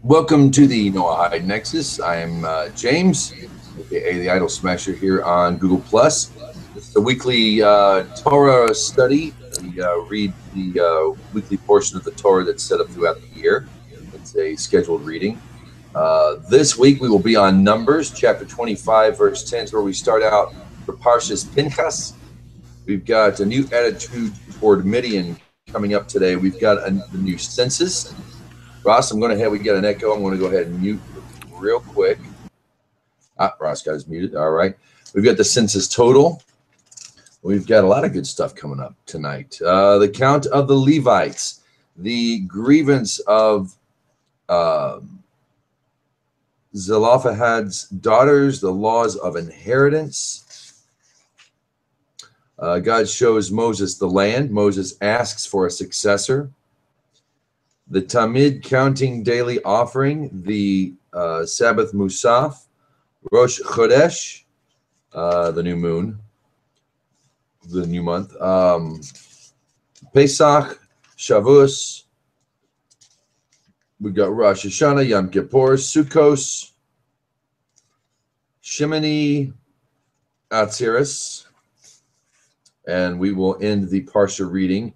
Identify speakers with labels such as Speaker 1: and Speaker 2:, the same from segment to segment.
Speaker 1: Welcome to the Noachide Nexus. I am James, aka the Idol Smasher, here on Google+. This is a weekly Torah study. We read the weekly portion of the Torah that's set up throughout the year. It's a scheduled reading. This week we will be on Numbers, chapter 25, verse 10, where we start out for Parshah's Pinchas. We've got a new attitude toward Midian coming up today. We've got the new census. Ross, we got an echo. I'm going to go ahead and mute real quick. Ross got us muted. All right. We've got the census total. We've got a lot of good stuff coming up tonight. The count of the Levites, the grievance of Zelophehad's daughters, the laws of inheritance. God shows Moses the land. Moses asks for a successor. The Tamid counting daily offering, the Sabbath Musaf, Rosh Chodesh, the new moon, the new month, Pesach, Shavuos, we got Rosh Hashanah, Yom Kippur, Sukkos, Shemini, Atzeres, and we will end the Parshah reading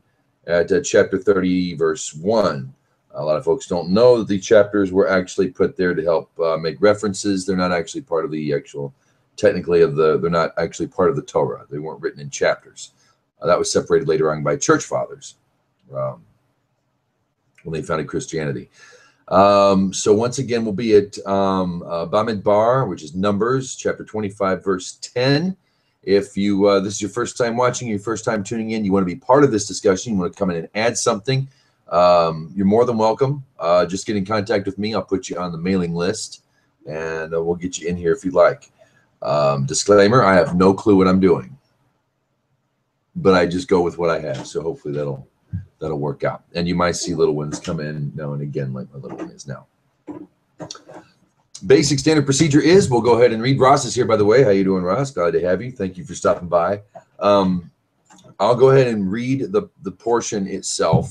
Speaker 1: at chapter 30, verse 1. A lot of folks don't know that the chapters were actually put there to help make references. They're not actually part of the actual, technically, they're not actually part of the Torah. They weren't written in chapters. That was separated later on by church fathers when they founded Christianity. So once again, we'll be at Bamidbar, which is Numbers, chapter 25, verse 10. If you this is your first time watching, your first time tuning in, you want to be part of this discussion, you want to come in and add something, you're more than welcome. Just get in contact with me. I'll put you on the mailing list, and we'll get you in here if you'd like. Disclaimer, I have no clue what I'm doing, but I just go with what I have, so hopefully that'll work out. And you might see little ones come in now and again, like my little one is now. Basic standard procedure is we'll go ahead and read. Ross is here, by the way. How you doing, Ross? Glad to have you. Thank you for stopping by. I'll go ahead and read the portion itself,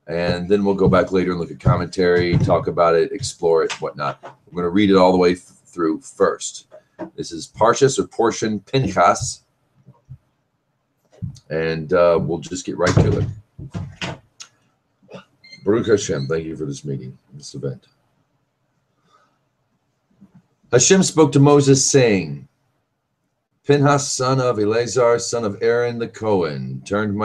Speaker 1: and then we'll go back later and look at commentary, talk about it, explore it, whatnot. I'm going to read it all the way through first. This is Parshas, or portion Pinchas, and we'll just get right to it. Baruch Hashem, thank you for this meeting, this event. Hashem spoke to Moses, saying, Pinchas, son of Eleazar, son of Aaron the Cohen, turned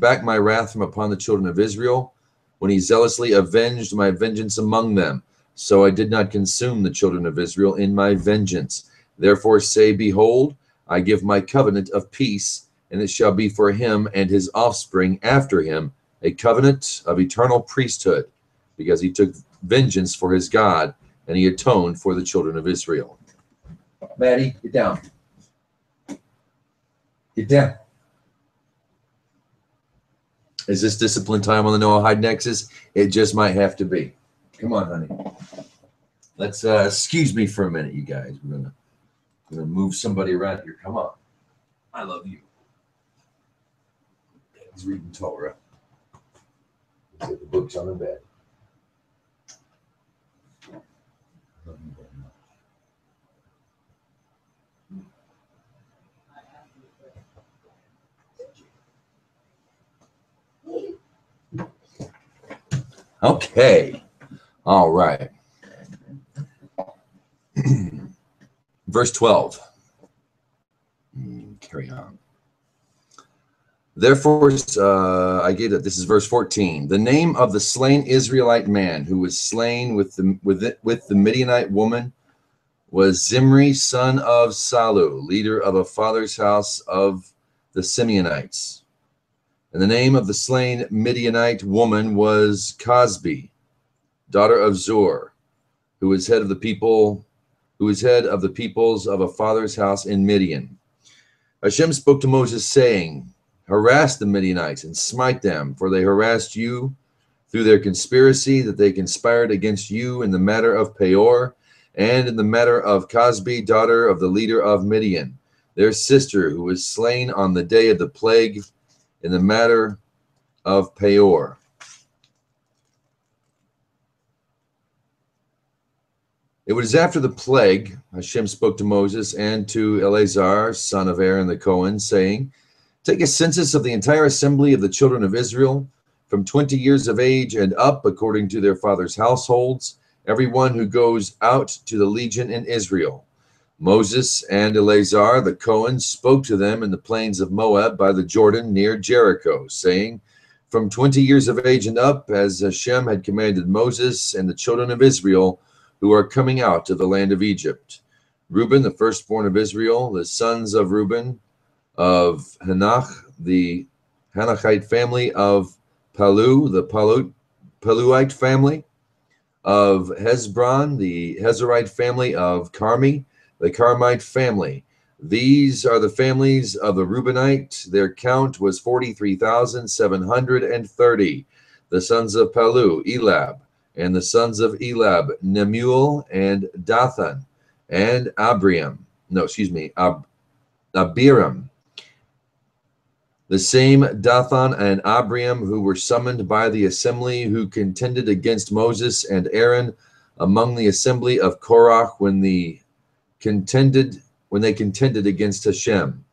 Speaker 1: back my wrath from upon the children of Israel, when he zealously avenged my vengeance among them. So I did not consume the children of Israel in my vengeance. Therefore say, behold, I give my covenant of peace, and it shall be for him and his offspring after him, a covenant of eternal priesthood, because he took vengeance for his God, and he atoned for the children of Israel. Maddie, get down. Get down. Is this discipline time on the Noachide Nexus? It just might have to be. Come on, honey. Let's excuse me for a minute, you guys. We're gonna move somebody around here. Come on. I love you. He's reading Torah. Let's get the books on the bed. Love you very much. Okay. All right. Verse 12. Carry on. Therefore, I gave that. This is verse 14. The name of the slain Israelite man who was slain with the Midianite woman was Zimri, son of Salu, leader of a father's house of the Simeonites. And the name of the slain Midianite woman was Cosbi, daughter of Zur, who was head of the peoples of a father's house in Midian. Hashem spoke to Moses, saying, harass the Midianites and smite them, for they harassed you through their conspiracy that they conspired against you in the matter of Peor, and in the matter of Cosbi, daughter of the leader of Midian, their sister, who was slain on the day of the plague in the matter of Peor. It was after the plague, Hashem spoke to Moses and to Eleazar, son of Aaron the Cohen, saying, take a census of the entire assembly of the children of Israel, from 20 years of age and up, according to their fathers' households, everyone who goes out to the legion in Israel. Moses and Eleazar the Cohen spoke to them in the plains of Moab by the Jordan near Jericho, saying, from 20 years of age and up, as Hashem had commanded Moses and the children of Israel, who are coming out of the land of Egypt. Reuben, the firstborn of Israel, the sons of Reuben, of Hanach, the Hanachite family, of Palu, the Paluite family, of Hezron, the Hezrite family, of Carmi, the Carmite family. These are the families of the Reubenite. Their count was 43,730. The sons of Palu, Elab, and the sons of Elab, Nemuel and Dathan, and Abiram. The same Dathan and Abiram who were summoned by the assembly, who contended against Moses and Aaron among the assembly of Korah when they contended against Hashem.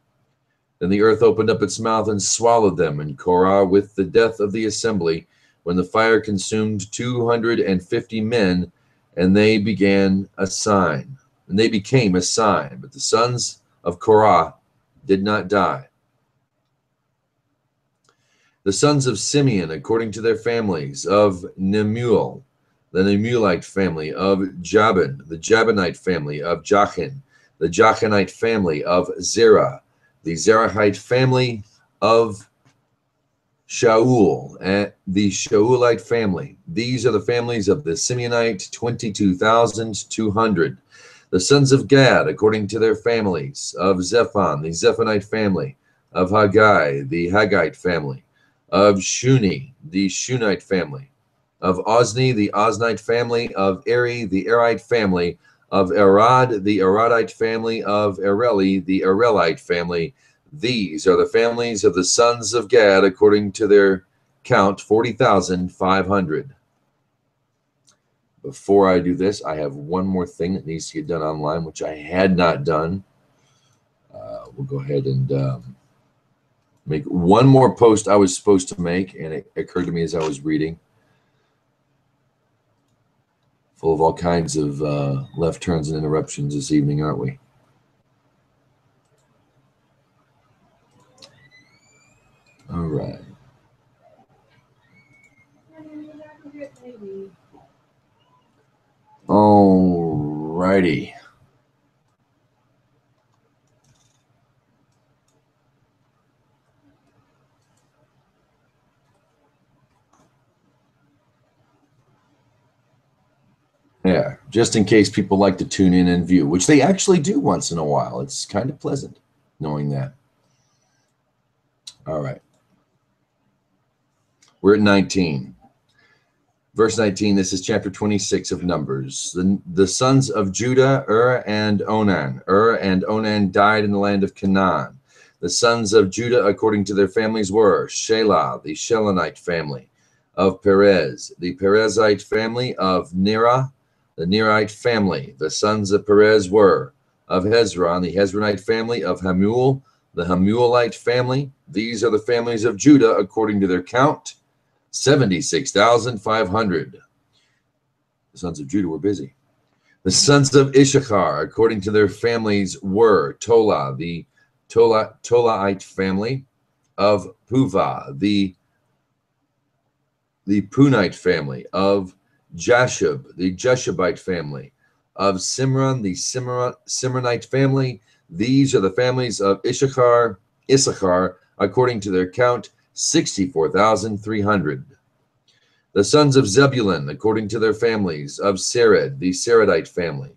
Speaker 1: Then the earth opened up its mouth and swallowed them, and Korah with the death of the assembly, when the fire consumed 250 men, and they became a sign. But the sons of Korah did not die. The sons of Simeon, according to their families, of Nemuel, the Nemuelite family, of Jabin, the Jabinite family, of Jachin, the Jachinite family, of Zerah, the Zerahite family, of Shaul, and the Shaulite family. These are the families of the Simeonite, 22,200. The sons of Gad, according to their families, of Zephon, the Zephonite family, of Haggai, the Haggite family, of Shuni, the Shunite family, of Ozni, the Oznite family, of Eri, the Erite family, of Arad, the Aradite family, of Areli, the Arelite family. These are the families of the sons of Gad, according to their count, 40,500. Before I do this, I have one more thing that needs to get done online, which I had not done. We'll go ahead and make one more post I was supposed to make, and it occurred to me as I was reading. Full of all kinds of left turns and interruptions this evening, aren't we? All right. All righty. Yeah, just in case people like to tune in and view, which they actually do once in a while. It's kind of pleasant knowing that. All right. We're at 19. Verse 19, this is chapter 26 of Numbers. The sons of Judah, and Onan. And Onan died in the land of Canaan. The sons of Judah, according to their families, were Shelah, the Shelonite family, of Perez, the Perezite family, of Nerah, the Nerite family. The sons of Perez were of Hezron, the Hezronite family, of Hamuel, the Hamuelite family. These are the families of Judah, according to their count, 76,500. The sons of Judah were busy. The sons of Issachar, according to their families, were Tola, the Tolaite family, of Puvah, the Punite family, of Jashub, the Jeshubite family, of Simron, the Simronite family. These are the families of Issachar, according to their count, 64,300. The sons of Zebulun, according to their families, of Sered, the Seredite family,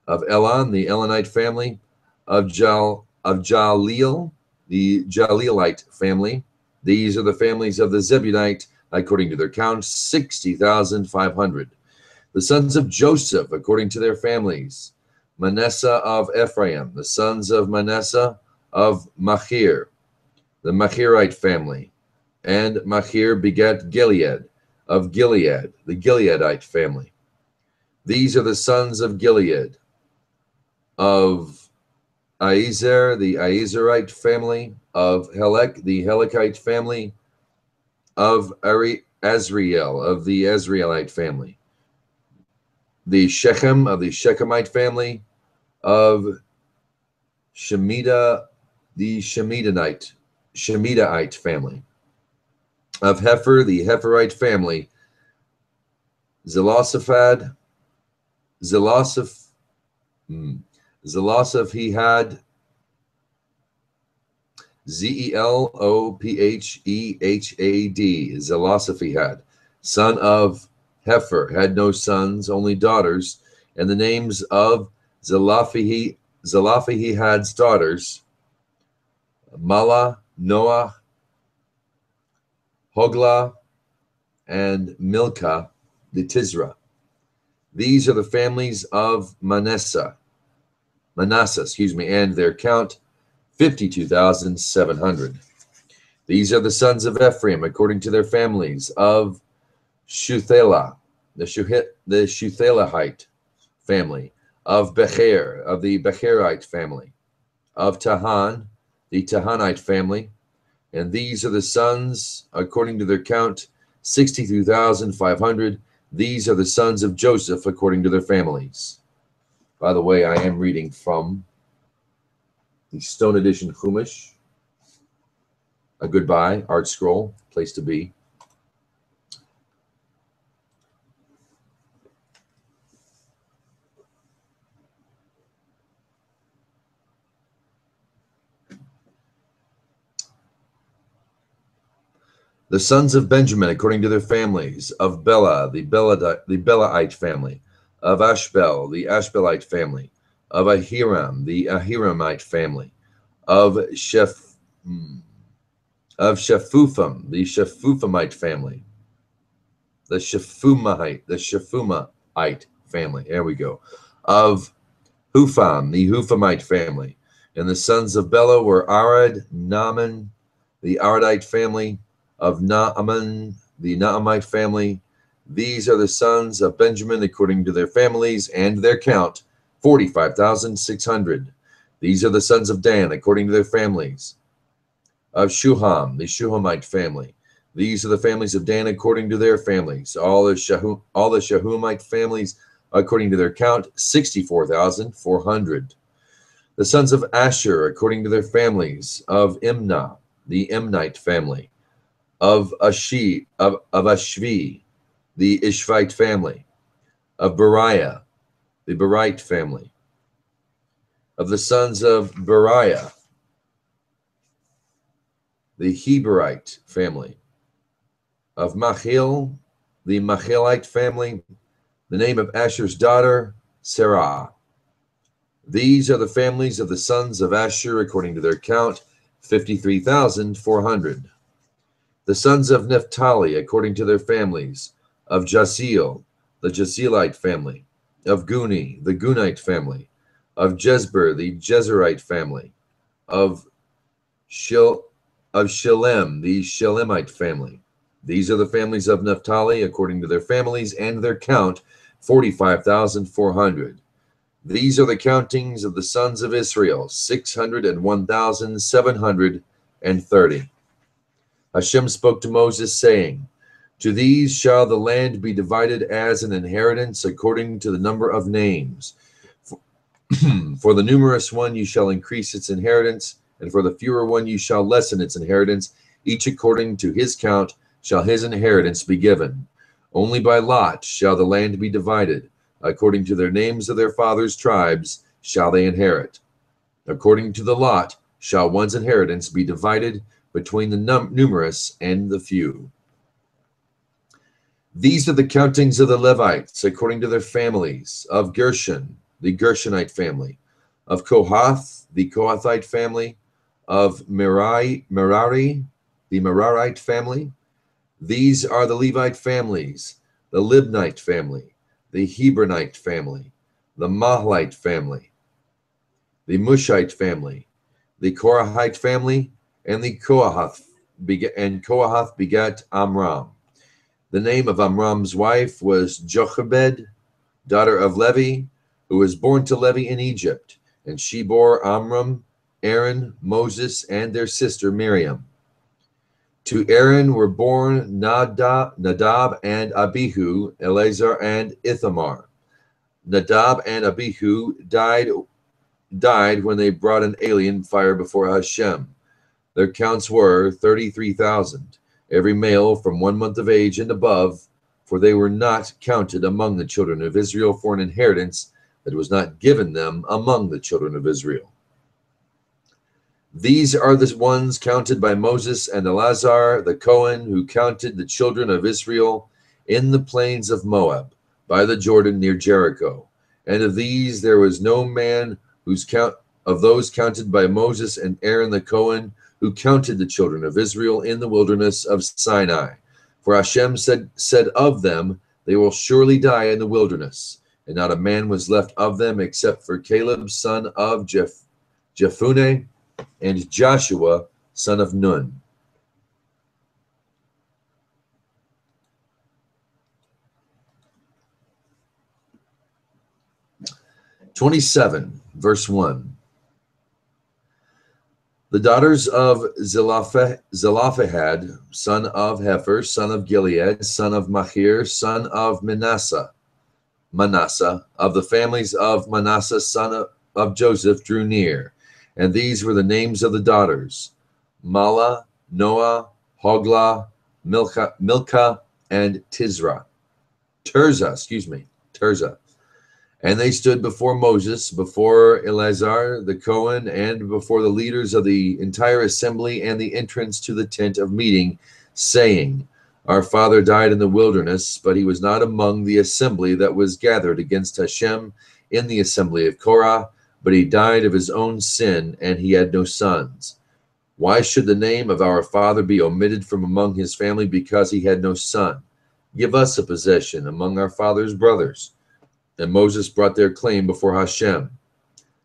Speaker 1: of Elon, the Elonite family, of Jaleel, the Jaleelite family. These are the families of the Zebulite, according to their count, 60,500. The sons of Joseph, according to their families, Manasseh of Ephraim, the sons of Manasseh of Machir, the Machirite family, and Machir begat Gilead, of Gilead, the Gileadite family. These are the sons of Gilead, of Aezer, the Aezerite family, of Helek, the Helekite family, of Azriel, of the Azrielite family, the Shechem, of the Shechemite family, of Shemitah, the Shemitahite family, of Hefer, the Heferite family, Zelophehad, he had Zelophehad, Zelophehad, son of Hefer, had no sons, only daughters, and the names of Zelophehad's daughters, Mala, Noah, Hoglah, and Milcah, the Tisra. These are the families of Manasseh, and their count 52,700. These are the sons of Ephraim, according to their families, of Shuthelah, the Shuthelahite family, of Becher, of the Becherite family, of Tahan, the Tahanite family, and these are the sons, according to their count, 62,500. These are the sons of Joseph, according to their families. By the way, I am reading from the Stone Edition Chumash. A goodbye, art scroll, place to be. The sons of Benjamin, according to their families, of Bela, the Belaite family, of Ashbel, the Ashbelite family, of Ahiram, the Ahiramite family, of Shephufam, the Shephufamite family, the Shephumite family. There we go. Of Hufam, the Hufamite family, and the sons of Bela were Arad, Naaman, the Aradite family, of Naaman, the Naamite family. These are the sons of Benjamin according to their families, and their count 45,600. These are the sons of Dan according to their families, of Shuham, the Shuhamite family. These are the families of Dan according to their families. All the Shahumite families according to their count 64,400. The sons of Asher according to their families, of Imnah, the Imnite family, of Ashvi, the Ishvite family, of Beriah, the Berite family, of the sons of Beriah, the Heberite family, of Machil, the Machilite family, the name of Asher's daughter, Sarah. These are the families of the sons of Asher according to their count, 53,400. The sons of Naphtali, according to their families, of Jaziel, the Jazielite family, of Guni, the Gunite family, of Jezber, the Jezerite family, of Shilem, the Shilemite family. These are the families of Naphtali, according to their families, and their count, 45,400. These are the countings of the sons of Israel, 601,730. Hashem spoke to Moses, saying, to these shall the land be divided as an inheritance according to the number of names. For the numerous one you shall increase its inheritance, and for the fewer one you shall lessen its inheritance. Each according to his count shall his inheritance be given. Only by lot shall the land be divided. According to their names of their fathers' tribes shall they inherit. According to the lot shall one's inheritance be divided between the numerous and the few. These are the countings of the Levites, according to their families, of Gershon, the Gershonite family, of Kohath, the Kohathite family, of Merari, the Merarite family. These are the Levite families, the Libnite family, the Hebronite family, the Mahlite family, the Mushite family, the Korahite family, and the Kohath begat Amram. The name of Amram's wife was Jochebed, daughter of Levi, who was born to Levi in Egypt, and she bore Amram, Aaron, Moses, and their sister Miriam. To Aaron were born Nadab and Abihu, Eleazar and Ithamar. Nadab and Abihu died when they brought an alien fire before Hashem. Their counts were 33,000, every male from 1 month of age and above, for they were not counted among the children of Israel for an inheritance that was not given them among the children of Israel. These are the ones counted by Moses and Eleazar the Cohen, who counted the children of Israel in the plains of Moab, by the Jordan near Jericho. And of these there was no man whose count of those counted by Moses and Aaron the Cohen, who counted the children of Israel in the wilderness of Sinai. For Hashem said of them, they will surely die in the wilderness, and not a man was left of them except for Caleb, son of Jephunneh, and Joshua, son of Nun. Verse 1. The daughters of Zelophehad, son of Hefer, son of Gilead, son of Machir, son of Manasseh, of the families of Manasseh, son of Joseph, drew near. And these were the names of the daughters: Mala, Noah, Hoglah, Milcah, and Tirzah. And they stood before Moses, before Eleazar the Cohen, and before the leaders of the entire assembly and the entrance to the tent of meeting, saying, Our father died in the wilderness, but he was not among the assembly that was gathered against Hashem in the assembly of Korah, but he died of his own sin, and he had no sons. Why should the name of our father be omitted from among his family because he had no son? Give us a possession among our father's brothers. And Moses brought their claim before Hashem.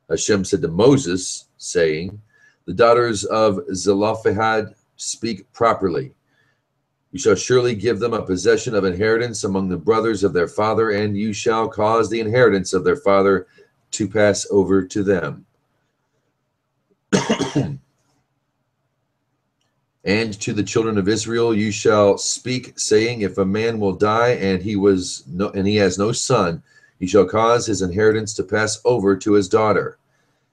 Speaker 1: Hashem said to Moses, saying, The daughters of Zelophehad speak properly. You shall surely give them a possession of inheritance among the brothers of their father, and you shall cause the inheritance of their father to pass over to them. And to the children of Israel you shall speak, saying, If a man will die and he has no son, he shall cause his inheritance to pass over to his daughter.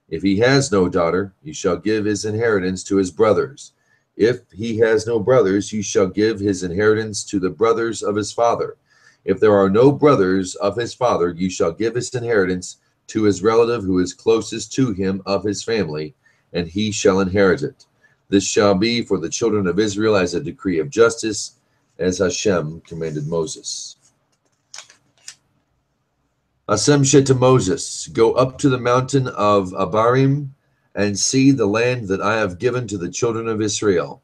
Speaker 1: If he has no daughter, you shall give his inheritance to his brothers. If he has no brothers, you shall give his inheritance to the brothers of his father. If there are no brothers of his father, you shall give his inheritance to his relative who is closest to him of his family, and he shall inherit it. This shall be for the children of Israel as a decree of justice, as Hashem commanded Moses. Hashem said to Moses, Go up to the mountain of Abarim, and see the land that I have given to the children of Israel.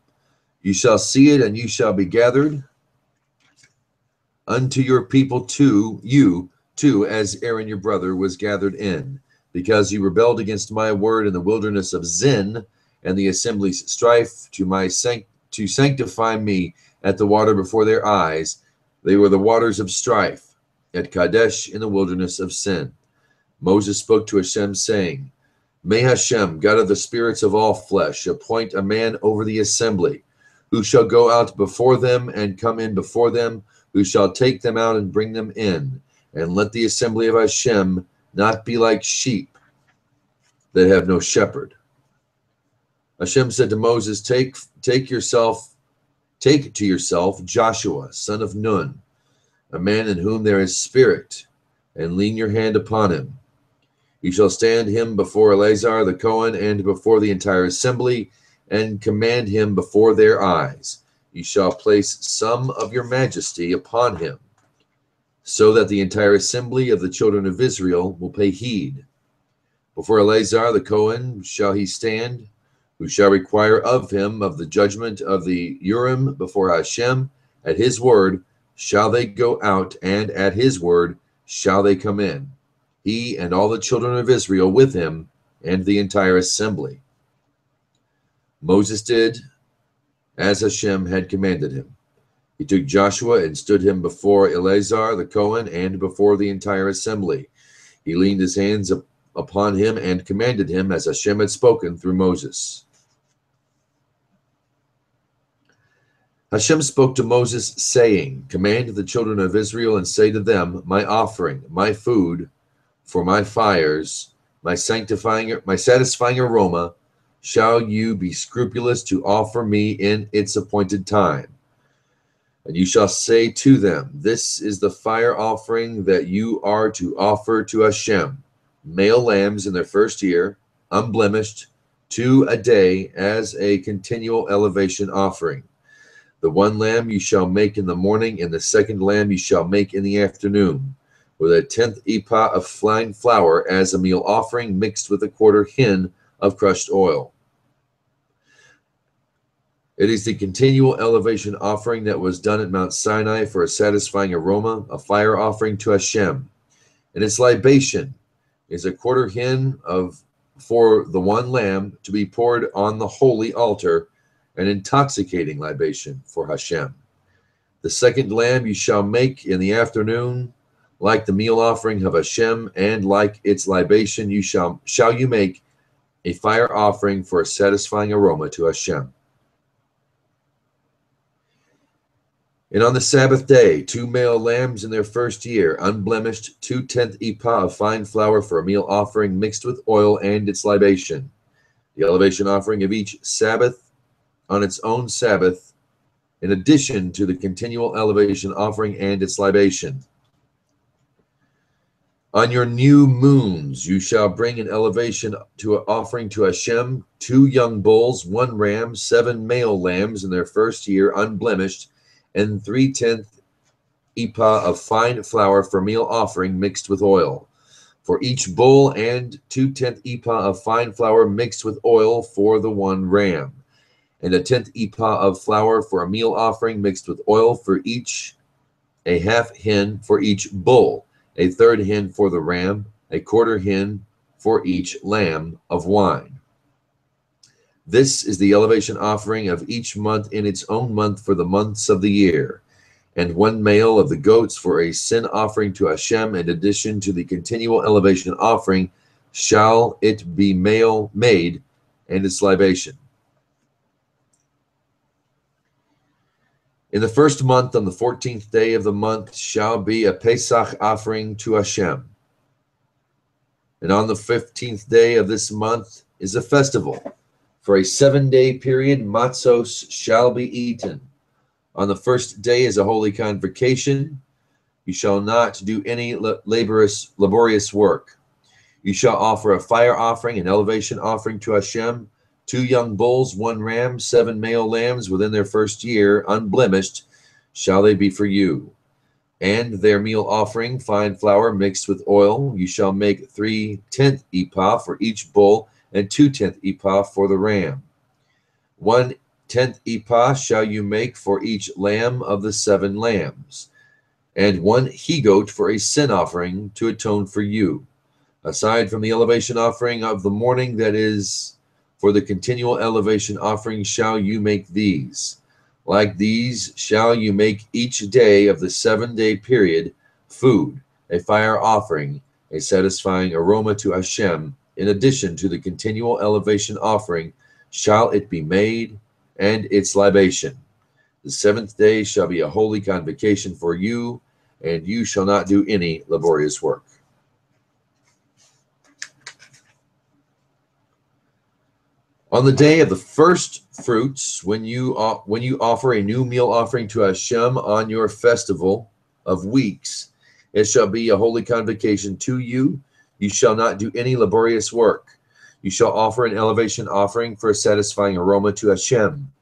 Speaker 1: You shall see it, and you shall be gathered unto your people too, as Aaron your brother was gathered in, because you rebelled against my word in the wilderness of Zin, and the assembly's strife to sanctify me at the water before their eyes. They were the waters of strife at Kadesh in the wilderness of Sin. Moses spoke to Hashem, saying, May Hashem, God of the spirits of all flesh, appoint a man over the assembly, who shall go out before them and come in before them, who shall take them out and bring them in. And let the assembly of Hashem not be like sheep that have no shepherd. Hashem said to Moses, Take to yourself Joshua, son of Nun, a man in whom there is spirit, and lean your hand upon him. You shall stand him before Eleazar the Cohen and before the entire assembly, and command him before their eyes. You shall place some of your majesty upon him, so that the entire assembly of the children of Israel will pay heed. Before Eleazar the Cohen shall he stand, who shall require of him of the judgment of the Urim before Hashem. At his word shall they go out, and at his word shall they come in, he and all the children of Israel with him, and the entire assembly. Moses did as Hashem had commanded him. He took Joshua and stood him before Eleazar the Cohen and before the entire assembly. He leaned his hands upon him and commanded him as Hashem had spoken through Moses. Hashem spoke to Moses, saying, "Command the children of Israel and say to them, my offering, my food for my fires, my satisfying aroma, shall you be scrupulous to offer me in its appointed time. And you shall say to them, this is the fire offering that you are to offer to Hashem, male lambs in their first year, unblemished, 2 a day as a continual elevation offering. The one lamb you shall make in the morning, and the second lamb you shall make in the afternoon, with a 10th ephah of fine flour as a meal offering mixed with a 1/4 hin of crushed oil. It is the continual elevation offering that was done at Mount Sinai for a satisfying aroma, a fire offering to Hashem. And its libation is a 1/4 hin for the one lamb to be poured on the holy altar, an intoxicating libation for Hashem. The second lamb you shall make in the afternoon, like the meal offering of Hashem, and like its libation you shall you make a fire offering for a satisfying aroma to Hashem. And on the Sabbath day, 2 male lambs in their first year, unblemished, 2/10 ephah of fine flour for a meal offering mixed with oil and its libation. The elevation offering of each Sabbath on its own Sabbath, in addition to the continual elevation offering and its libation. On your new moons you shall bring an elevation to an offering to Hashem, 2 young bulls, 1 ram, 7 male lambs in their first year, unblemished, and 3/10 ephah of fine flour for meal offering mixed with oil. For each bull, and 2/10 ephah of fine flour mixed with oil for the 1 ram, and a 10th ephah of flour for a meal offering mixed with oil for each, a 1/2 hin for each bull, a 1/3 hin for the ram, a 1/4 hin for each lamb of wine. This is the elevation offering of each month in its own month for the months of the year, and 1 male of the goats for a sin offering to Hashem, in addition to the continual elevation offering, shall it be made, and its libation. In the first month, on the 14th day of the month, shall be a Pesach offering to Hashem. And on the 15th day of this month is a festival. For a 7-day period, matzos shall be eaten. On the first day is a holy convocation. You shall not do any laborious work. You shall offer a fire offering, an elevation offering to Hashem, 2 young bulls, 1 ram, 7 male lambs within their first year, unblemished, shall they be for you. And their meal offering, fine flour mixed with oil, you shall make 3/10 ephah for each bull, and 2/10 ephah for the ram. 1/10 ephah shall you make for each lamb of the 7 lambs, and 1 he-goat for a sin offering to atone for you. Aside from the elevation offering of the morning, that is, for the continual elevation offering shall you make these. Like these shall you make each day of the 7-day period food, a fire offering, a satisfying aroma to Hashem. In addition to the continual elevation offering shall it be made, and its libation. The 7th day shall be a holy convocation for you, and you shall not do any laborious work. On the day of the first fruits, when you offer a new meal offering to Hashem on your festival of weeks, it shall be a holy convocation to you. You shall not do any laborious work. You shall offer an elevation offering for a satisfying aroma to Hashem.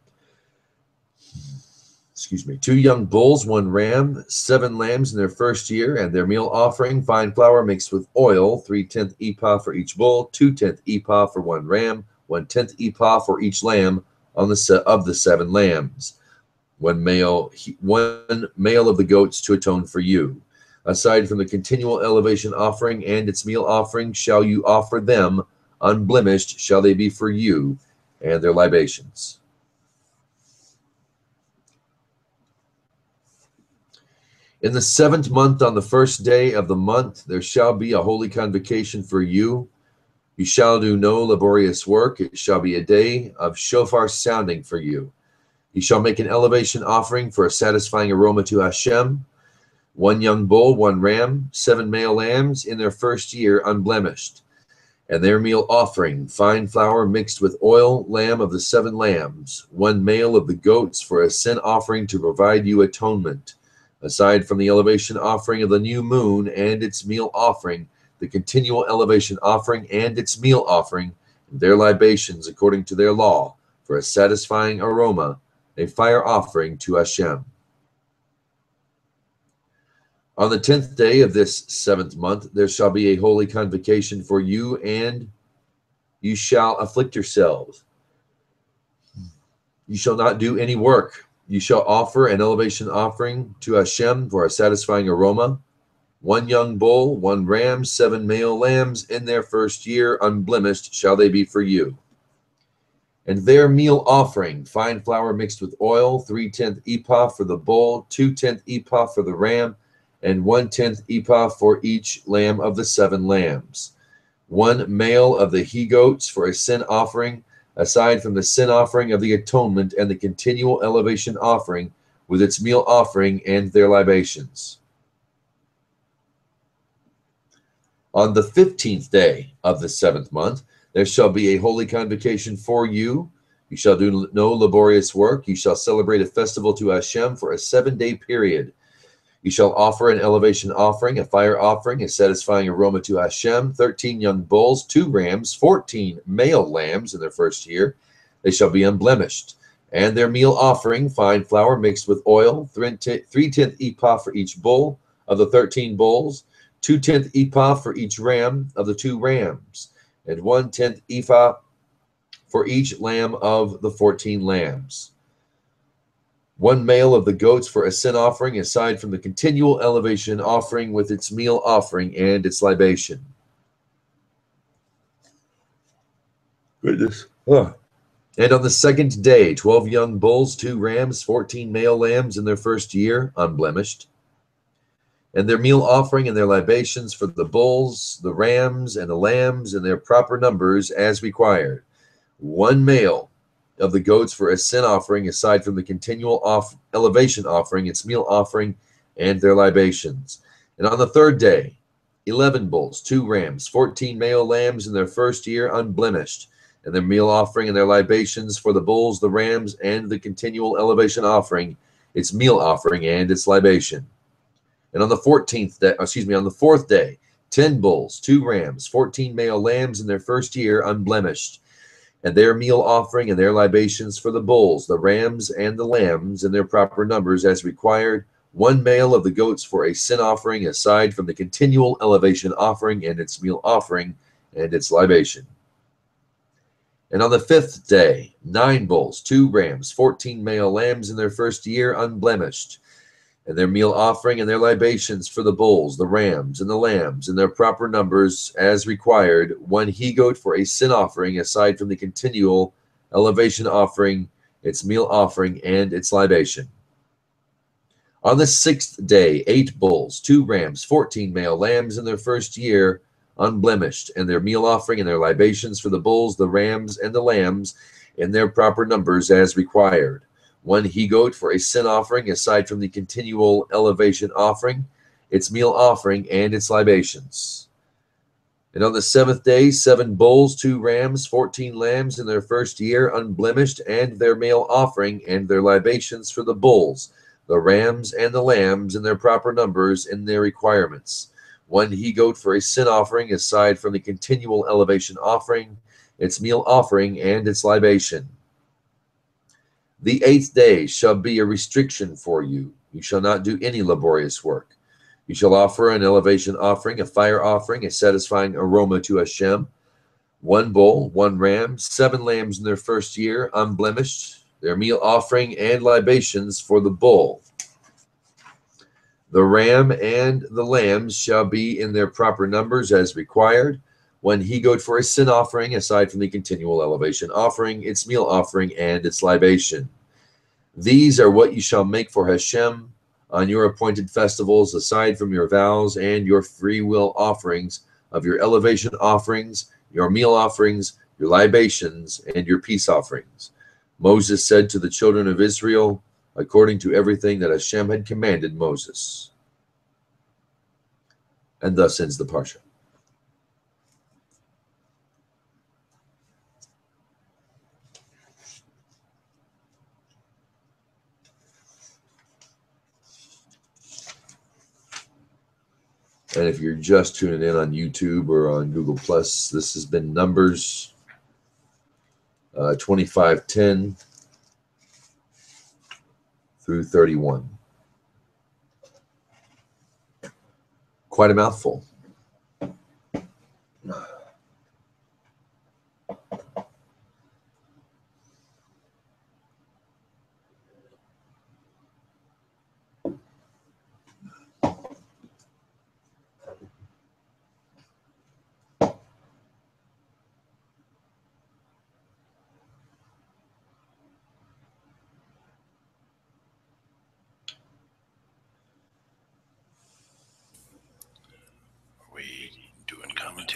Speaker 1: 2 young bulls, 1 ram, 7 lambs in their first year, and their meal offering, fine flour mixed with oil, 3/10 ephah for each bull, 2/10 ephah for 1 ram, 1/10 ephah for each lamb of the 7 lambs, 1 male of the goats to atone for you. Aside from the continual elevation offering and its meal offering, shall you offer them, unblemished shall they be for you, and their libations. In the 7th month, on the 1st day of the month, there shall be a holy convocation for you. You shall do no laborious work. It shall be a day of shofar sounding for you. You shall make an elevation offering for a satisfying aroma to Hashem, 1 young bull, 1 ram, 7 male lambs in their 1st year, unblemished, and their meal offering, fine flour mixed with oil, lamb of the 7 lambs, 1 male of the goats for a sin offering to provide you atonement, aside from the elevation offering of the new moon and its meal offering, the continual elevation offering and its meal offering, and their libations according to their law, for a satisfying aroma, a fire offering to Hashem. On the 10th day of this 7th month, there shall be a holy convocation for you, and you shall afflict yourselves. You shall not do any work. You shall offer an elevation offering to Hashem for a satisfying aroma, 1 young bull, 1 ram, 7 male lambs in their 1st year, unblemished shall they be for you. And their meal offering, fine flour mixed with oil, 3/10 ephah for the bull, 2/10 ephah for the ram, and 1/10 ephah for each lamb of the 7 lambs. 1 male of the he-goats for a sin offering, aside from the sin offering of the atonement and the continual elevation offering with its meal offering and their libations. On the 15th day of the 7th month, there shall be a holy convocation for you. You shall do no laborious work. You shall celebrate a festival to Hashem for a 7-day period. You shall offer an elevation offering, a fire offering, a satisfying aroma to Hashem, 13 young bulls, 2 rams, 14 male lambs in their 1st year. They shall be unblemished. And their meal offering, fine flour mixed with oil, 3/10 ephah for each bull of the 13 bulls, 2/10 ephah for each ram of the 2 rams, and 1/10 ephah for each lamb of the 14 lambs. 1 male of the goats for a sin offering, aside from the continual elevation offering with its meal offering and its libation. Goodness. And on the 2nd day, 12 young bulls, 2 rams, 14 male lambs in their 1st year, unblemished. And their meal offering and their libations for the bulls, the rams, and the lambs in their proper numbers as required. 1 male of the goats for a sin offering, aside from the continual elevation offering, its meal offering, and their libations. And on the 3rd day, 11 bulls, 2 rams, 14 male lambs in their 1st year, unblemished, and their meal offering and their libations for the bulls, the rams, and the continual elevation offering, its meal offering, and its libation. And on the 4th day, 10 bulls, 2 rams, 14 male lambs in their 1st year, unblemished, and their meal offering and their libations for the bulls, the rams, and the lambs in their proper numbers as required, 1 male of the goats for a sin offering, aside from the continual elevation offering and its meal offering and its libation. And on the 5th day, 9 bulls, 2 rams, 14 male lambs in their 1st year, unblemished, and their meal offering and their libations for the bulls, the rams, and the lambs in their proper numbers as required, 1 he-goat for a sin offering, aside from the continual elevation offering, its meal offering, and its libation. On the 6th day, 8 bulls, 2 rams, 14 male lambs in their 1st year, unblemished, and their meal offering and their libations for the bulls, the rams, and the lambs in their proper numbers as required. 1 he-goat for a sin offering, aside from the continual elevation offering, its meal offering, and its libations. And on the 7th day, 7 bulls, 2 rams, 14 lambs in their 1st year, unblemished, and their meal offering and their libations for the bulls, the rams, and the lambs in their proper numbers in their requirements. 1 he-goat for a sin offering, aside from the continual elevation offering, its meal offering, and its libation. The 8th day shall be a restriction for you. You shall not do any laborious work. You shall offer an elevation offering, a fire offering, a satisfying aroma to Hashem, 1 bull, 1 ram, 7 lambs in their 1st year, unblemished, their meal offering and libations for the bull. The ram and the lambs shall be in their proper numbers as required. 1 he-goat for a sin offering, aside from the continual elevation offering, its meal offering, and its libation. These are what you shall make for Hashem, on your appointed festivals, aside from your vows and your free will offerings, of your elevation offerings, your meal offerings, your libations, and your peace offerings. Moses said to the children of Israel, according to everything that Hashem had commanded Moses. And thus ends the Parsha. And if you're just tuning in on YouTube or on Google+, this has been Numbers 25:10 through 31. Quite a mouthful.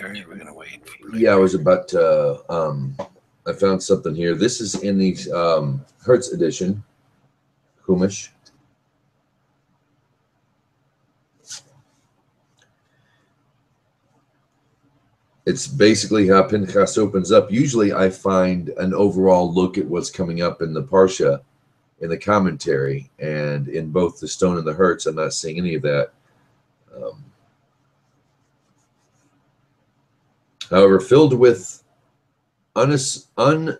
Speaker 2: We're going to wait.
Speaker 1: Yeah, I was about to, I found something here. This is in the Hertz edition, Chumash. It's basically how Pinchas opens up. Usually I find an overall look at what's coming up in the Parshah, in the commentary, and in both the Stone and the Hertz. I'm not seeing any of that. However, filled with unsparing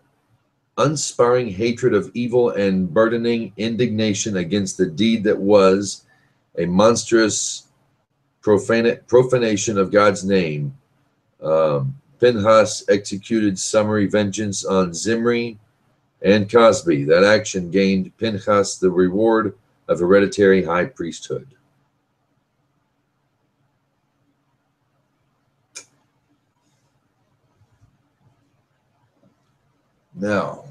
Speaker 1: hatred of evil and burdening indignation against the deed that was a monstrous profanation of God's name, Pinchas executed summary vengeance on Zimri and Cosby. That action gained Pinchas the reward of hereditary high priesthood. Now,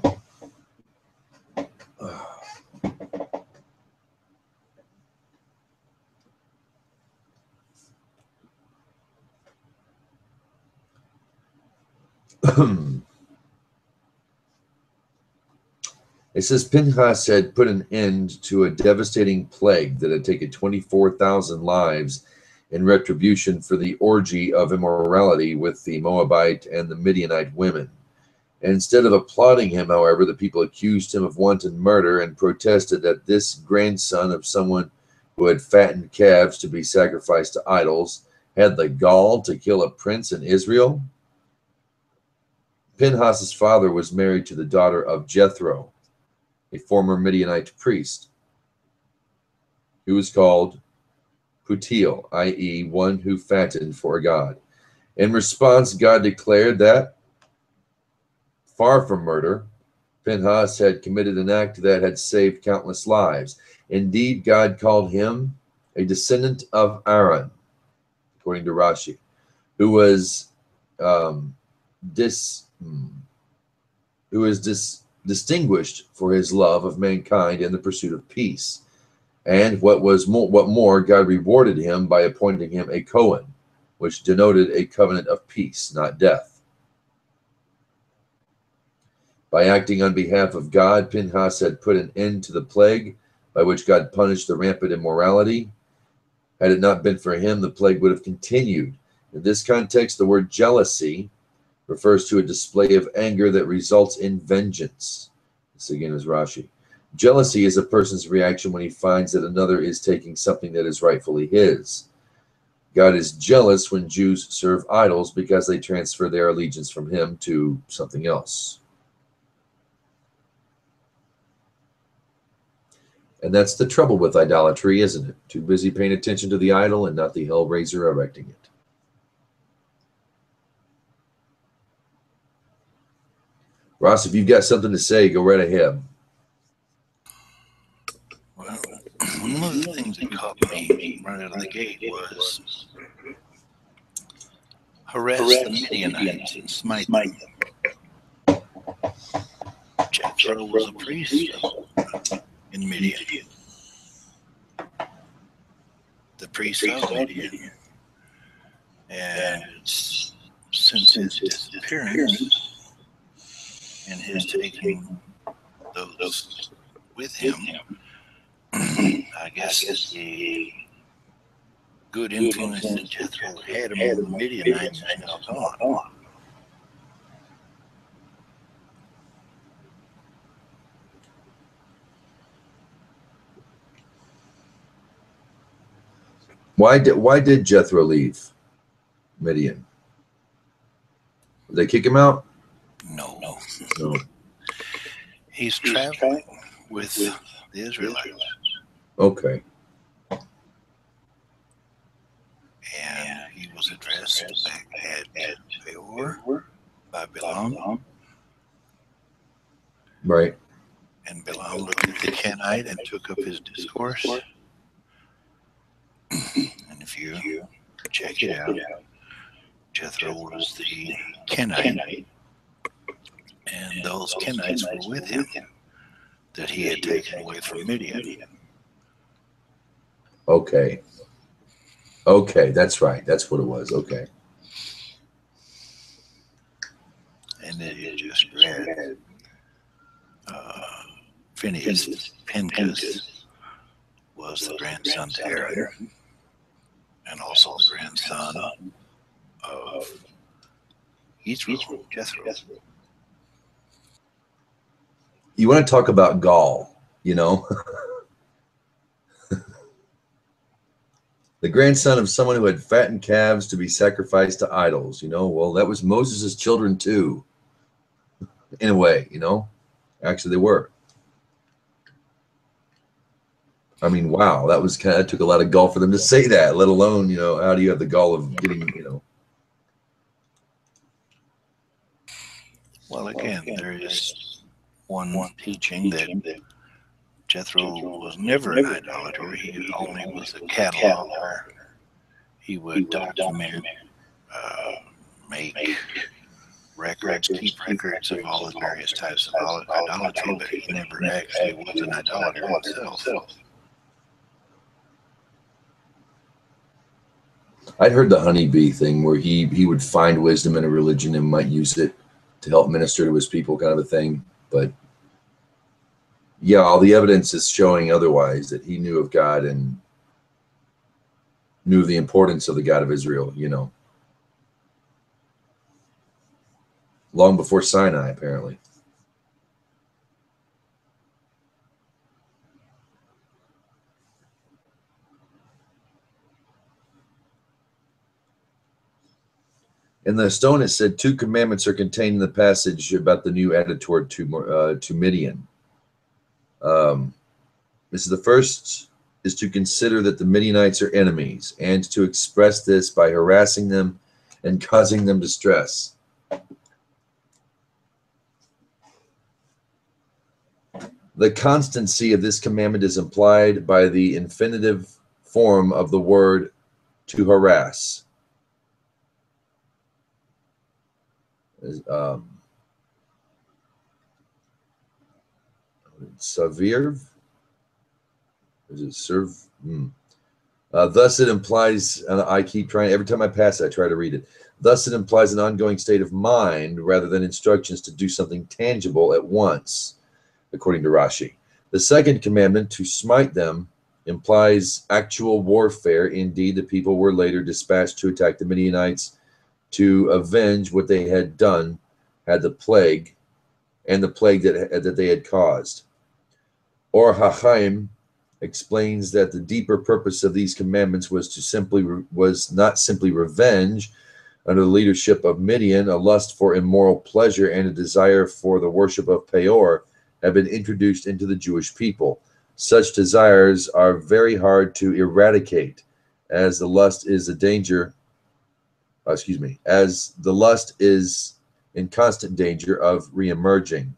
Speaker 1: it says Pinchas had put an end to a devastating plague that had taken 24,000 lives in retribution for the orgy of immorality with the Moabite and the Midianite women. Instead of applauding him, however, the people accused him of wanton murder and protested that this grandson of someone who had fattened calves to be sacrificed to idols had the gall to kill a prince in Israel. Pinchas's father was married to the daughter of Jethro, a former Midianite priest, who was called Putiel, i.e., one who fattened for God. In response, God declared that, far from murder, Pinchas had committed an act that had saved countless lives. Indeed, God called him a descendant of Aaron, according to Rashi, who was distinguished for his love of mankind and the pursuit of peace. And what more, God rewarded him by appointing him a Cohen, which denoted a covenant of peace, not death. By acting on behalf of God, Pinchas had put an end to the plague by which God punished the rampant immorality. Had it not been for him, the plague would have continued. In this context, the word jealousy refers to a display of anger that results in vengeance. This again is Rashi. Jealousy is a person's reaction when he finds that another is taking something that is rightfully his. God is jealous when Jews serve idols because they transfer their allegiance from him to something else. And that's the trouble with idolatry, isn't it? Too busy paying attention to the idol and not the hellraiser erecting it. Ross, if you've got something to say, go right ahead.
Speaker 2: Well, one of the things that caught me right out of the gate was harass the Midianites and smite them. Jethro was a priest in Midian. the priest of Midian. And since his disappearance and his taking those with him, I guess the good influence that Jethro had among the Midianites is now gone.
Speaker 1: Why did Jethro leave Midian? Did they kick him out?
Speaker 2: No.
Speaker 1: No.
Speaker 2: He's traveling with the Israelites.
Speaker 1: Okay.
Speaker 2: And he was addressed back at Peor by Balaam.
Speaker 1: Right.
Speaker 2: And Balaam looked at the Kenite and took up his discourse. And if you check it out, Jethro was the Kenite, and those Kenites were with him that he had taken away from Midian.
Speaker 1: Okay. Okay, that's right. That's what it was. Okay.
Speaker 2: And then you just read Pinchas was the grandson to Aaron, and also the grandson of Israel, Jethro.
Speaker 1: You want to talk about gall, you know? The grandson of someone who had fattened calves to be sacrificed to idols, you know? Well, that was Moses' children too, in a way, you know? Actually, they were. I mean, wow, that took a lot of gall for them to say that, let alone, you know, how do you have the gall of getting, you know?
Speaker 2: Well, again, there is one teaching that Jethro was never an idolater. He only was a cataloger. He would document, make records, keep records of all the various types of idolatry, but he never actually was an idolater himself.
Speaker 1: I'd heard the honeybee thing where he would find wisdom in a religion and might use it to help minister to his people, kind of a thing. But yeah, all the evidence is showing otherwise, that he knew of God and knew the importance of the God of Israel, you know. Long before Sinai, apparently. In the stone, it said 2 commandments are contained in the passage about the new attitude to Midian. This is the first, is to consider that the Midianites are enemies, and to express this by harassing them and causing them distress. The constancy of this commandment is implied by the infinitive form of the word to harass. Savir? Is it serve? Thus it implies, and I keep trying, every time I pass it, I try to read it. Thus it implies an ongoing state of mind rather than instructions to do something tangible at once, according to Rashi. The second commandment, to smite them, implies actual warfare. Indeed, the people were later dispatched to attack the Midianites to avenge what they had done, had the plague, and the plague that they had caused. Or HaChaim explains that the deeper purpose of these commandments was not simply revenge under the leadership of Midian. A lust for immoral pleasure and a desire for the worship of Peor have been introduced into the Jewish people. Such desires are very hard to eradicate, as the lust is in constant danger of reemerging.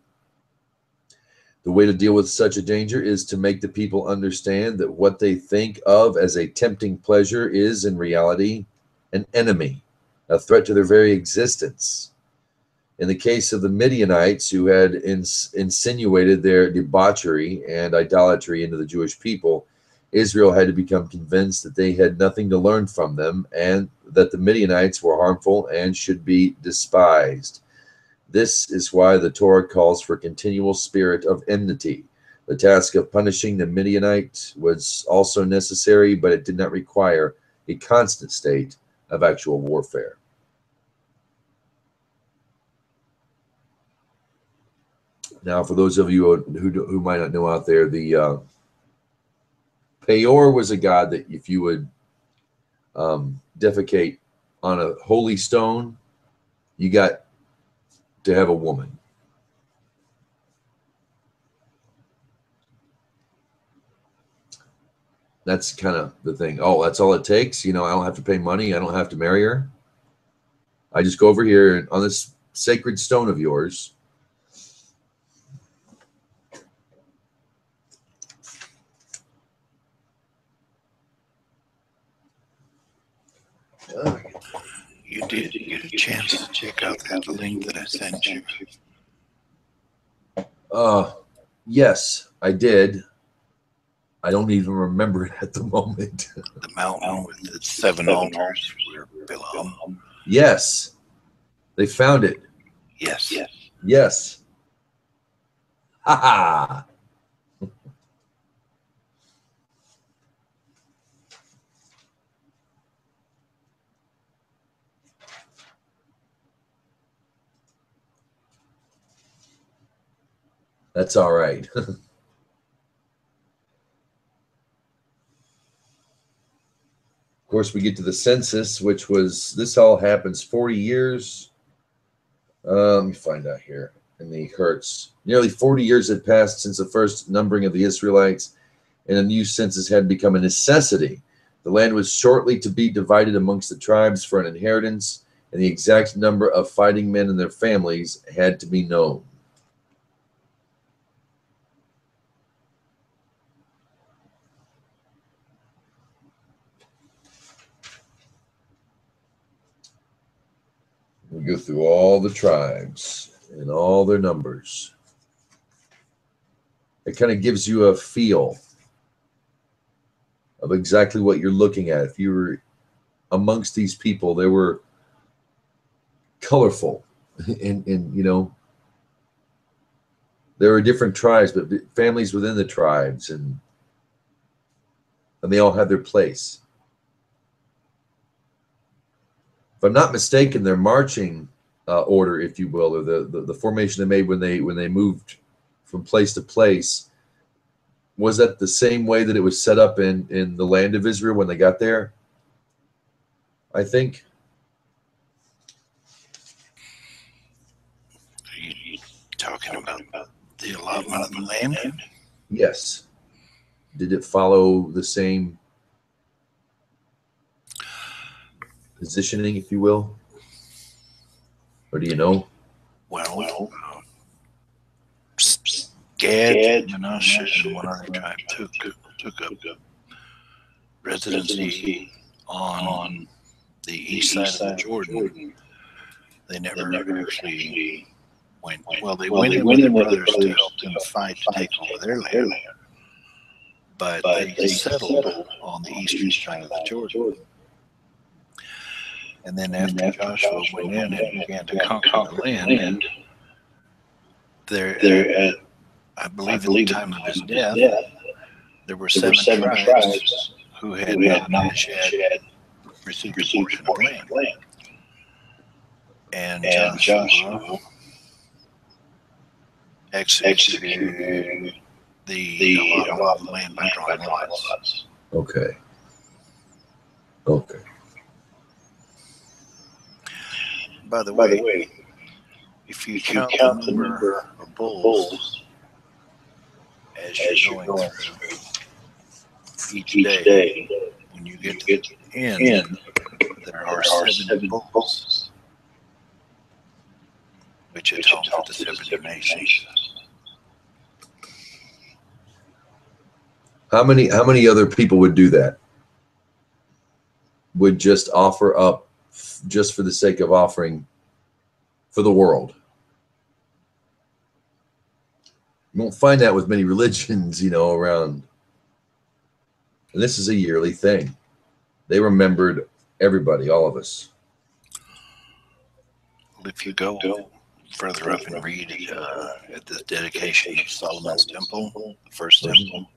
Speaker 1: The way to deal with such a danger is to make the people understand that what they think of as a tempting pleasure is in reality an enemy, a threat to their very existence. In the case of the Midianites, who had insinuated their debauchery and idolatry into the Jewish people, Israel had to become convinced that they had nothing to learn from them and that the Midianites were harmful and should be despised. This is why the Torah calls for a continual spirit of enmity. The task of punishing the Midianites was also necessary, but it did not require a constant state of actual warfare. Now, for those of you who might not know out there, the Peor was a god that if you would defecate on a holy stone, you got to have a woman. That's kind of the thing. Oh, that's all it takes? You know, I don't have to pay money. I don't have to marry her. I just go over here and on this sacred stone of yours.
Speaker 2: You did get a chance to check out that link that I sent you.
Speaker 1: Yes, I did. I don't even remember it at the moment.
Speaker 2: The mountain with its 7 altars where Bilam.
Speaker 1: Yes. They found it.
Speaker 2: Yes.
Speaker 1: Yes. Ha ha. That's all right. Of course, we get to the census, which was, this all happens 40 years. Let me find out here in the Hertz. Nearly 40 years had passed since the first numbering of the Israelites, and a new census had become a necessity. The land was shortly to be divided amongst the tribes for an inheritance, and the exact number of fighting men and their families had to be known. We go through all the tribes and all their numbers. It kind of gives you a feel of exactly what you're looking at. If you were amongst these people, they were colorful and you know, there were different tribes, but families within the tribes, and they all had their place. If I'm not mistaken, their marching order, if you will, or the formation they made when they moved from place to place, was that the same way that it was set up in the land of Israel when they got there? I think.
Speaker 2: Are you talking about the allotment of the land?
Speaker 1: Yes. Did it follow the same positioning, if you will? Or do you know?
Speaker 2: Well, Gad, Manasseh, and one other tribe took up residency on the east side of the Jordan. They never actually went. Well, they went in with their brothers to help them fight to take over their land, but they settled on the eastern side of the Jordan. And then after Joshua went in and began to conquer the land, there, I believe at the time of his death, there were seven tribes who had not yet received a portion of land. And Joshua executed the allotment of land by drawing lots.
Speaker 1: Okay.
Speaker 2: By the way, if you count the number of bulls as you're going through each day, when you get to the end, there are 7 bulls, which atone for the 70 nations.
Speaker 1: How many other people would do that? Would just offer up just for the sake of offering for the world? You won't find that with many religions, you know, around And this is a yearly thing. They remembered everybody, all of us.
Speaker 2: If you go further up and read at the dedication of Solomon's temple, the first temple,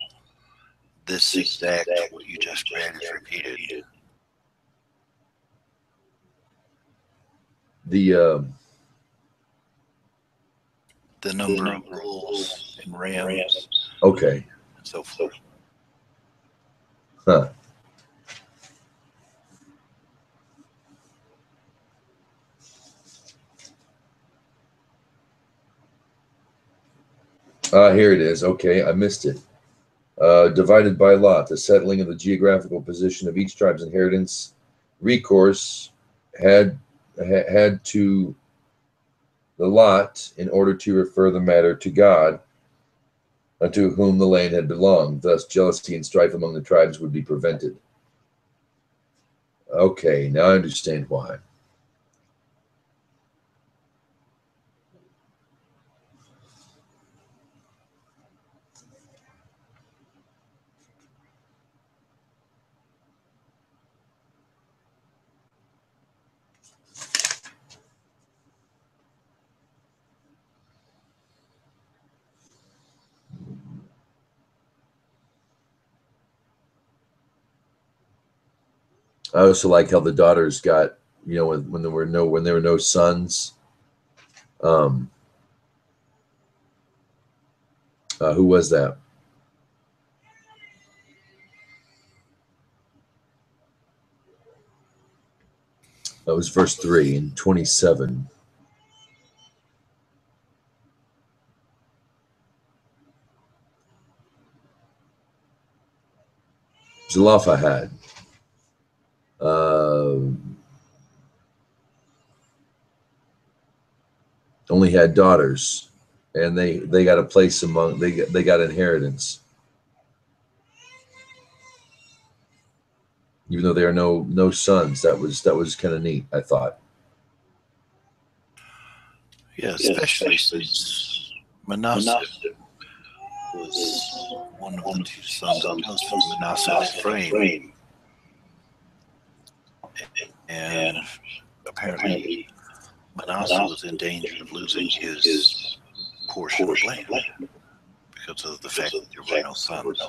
Speaker 2: this exact what you just read is repeated.
Speaker 1: The
Speaker 2: number of bulls and rams,
Speaker 1: okay,
Speaker 2: and so forth.
Speaker 1: huh? Here it is. Okay, I missed it. Divided by lot, the settling of the geographical position of each tribe's inheritance recourse had to the lot in order to refer the matter to God, unto whom the land had belonged. Thus, jealousy and strife among the tribes would be prevented. Okay, now I understand why. I also like how the daughters got, when there were no sons. Who was that? That was verse 3 and 27. Zelophehad. Only had daughters, and they got a place among they got inheritance, even though there are no sons. That was kind of neat, I thought.
Speaker 2: Yeah, especially since Manasseh was one of the two sons of Manasseh and Ephraim, and apparently Manasseh was in danger of losing his portion of land because of the fact that there were no sons.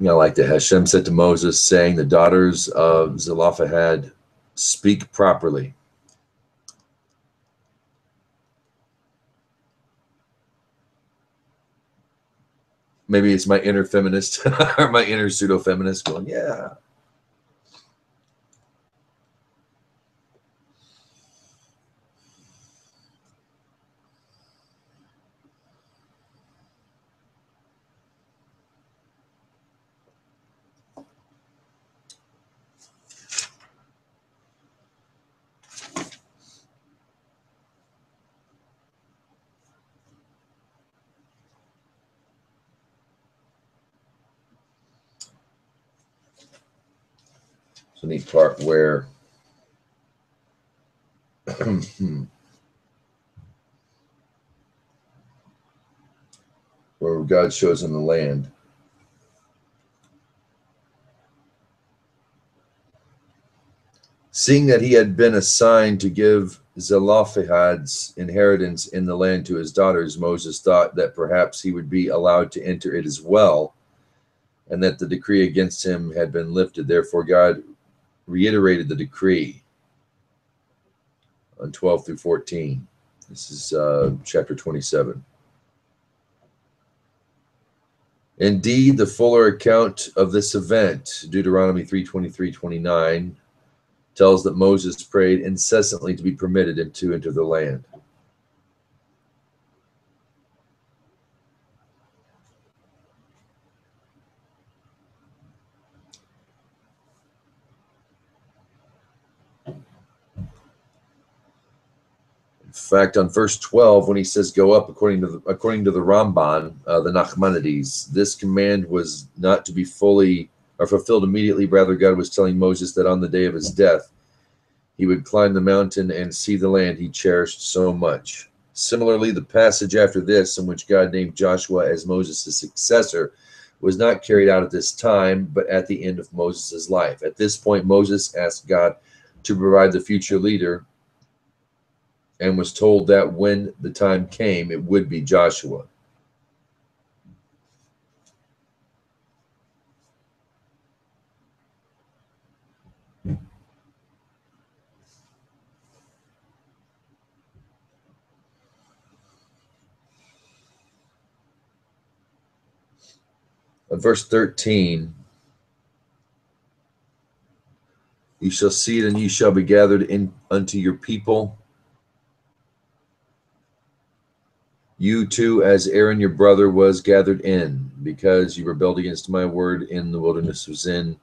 Speaker 1: Like the Hashem said to Moses, saying, "The daughters of Zelophehad speak properly." Maybe it's my inner feminist or my inner pseudo-feminist going, yeah. It's a neat part where where God shows him the land. Seeing that he had been assigned to give Zelophehad's inheritance in the land to his daughters, Moses thought that perhaps he would be allowed to enter it as well, and that the decree against him had been lifted. Therefore, God reiterated the decree on 12 through 14. This is chapter 27. Indeed, the fuller account of this event, Deuteronomy 3:23-29, tells that Moses prayed incessantly to be permitted to enter the land. In fact, on verse 12, when he says "go up," according to the Ramban, the Nachmanides, this command was not to be fully are fulfilled immediately. Rather, God was telling Moses that on the day of his death, he would climb the mountain and see the land he cherished so much. Similarly, the passage after this, in which God named Joshua as Moses' successor, was not carried out at this time, but at the end of Moses' life. At this point, Moses asked God to provide the future leader and was told that when the time came, it would be Joshua. In verse 13, you shall see it, and ye shall be gathered in unto your people. You too, as Aaron your brother was gathered in, because you rebelled against my word in the wilderness of Zin.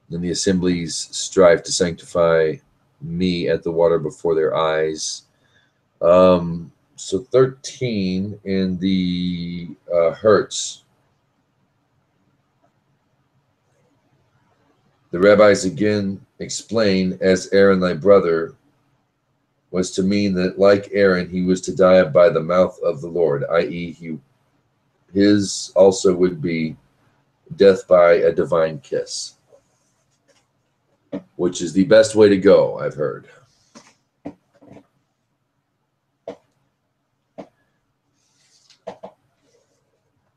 Speaker 1: Then the assemblies strive to sanctify me at the water before their eyes. So 13 in the Hertz. The rabbis again explain, as Aaron thy brother, was to mean that, like Aaron, he was to die by the mouth of the Lord, i.e., his also would be death by a divine kiss, which is the best way to go, I've heard.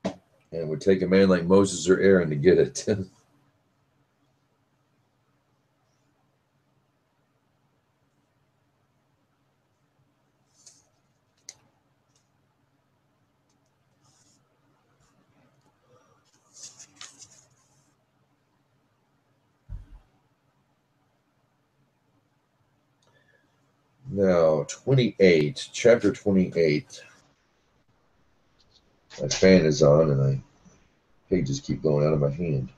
Speaker 1: And it would take a man like Moses or Aaron to get it. Now, 28, chapter 28. My fan is on and my pages keep blowing out of my hand.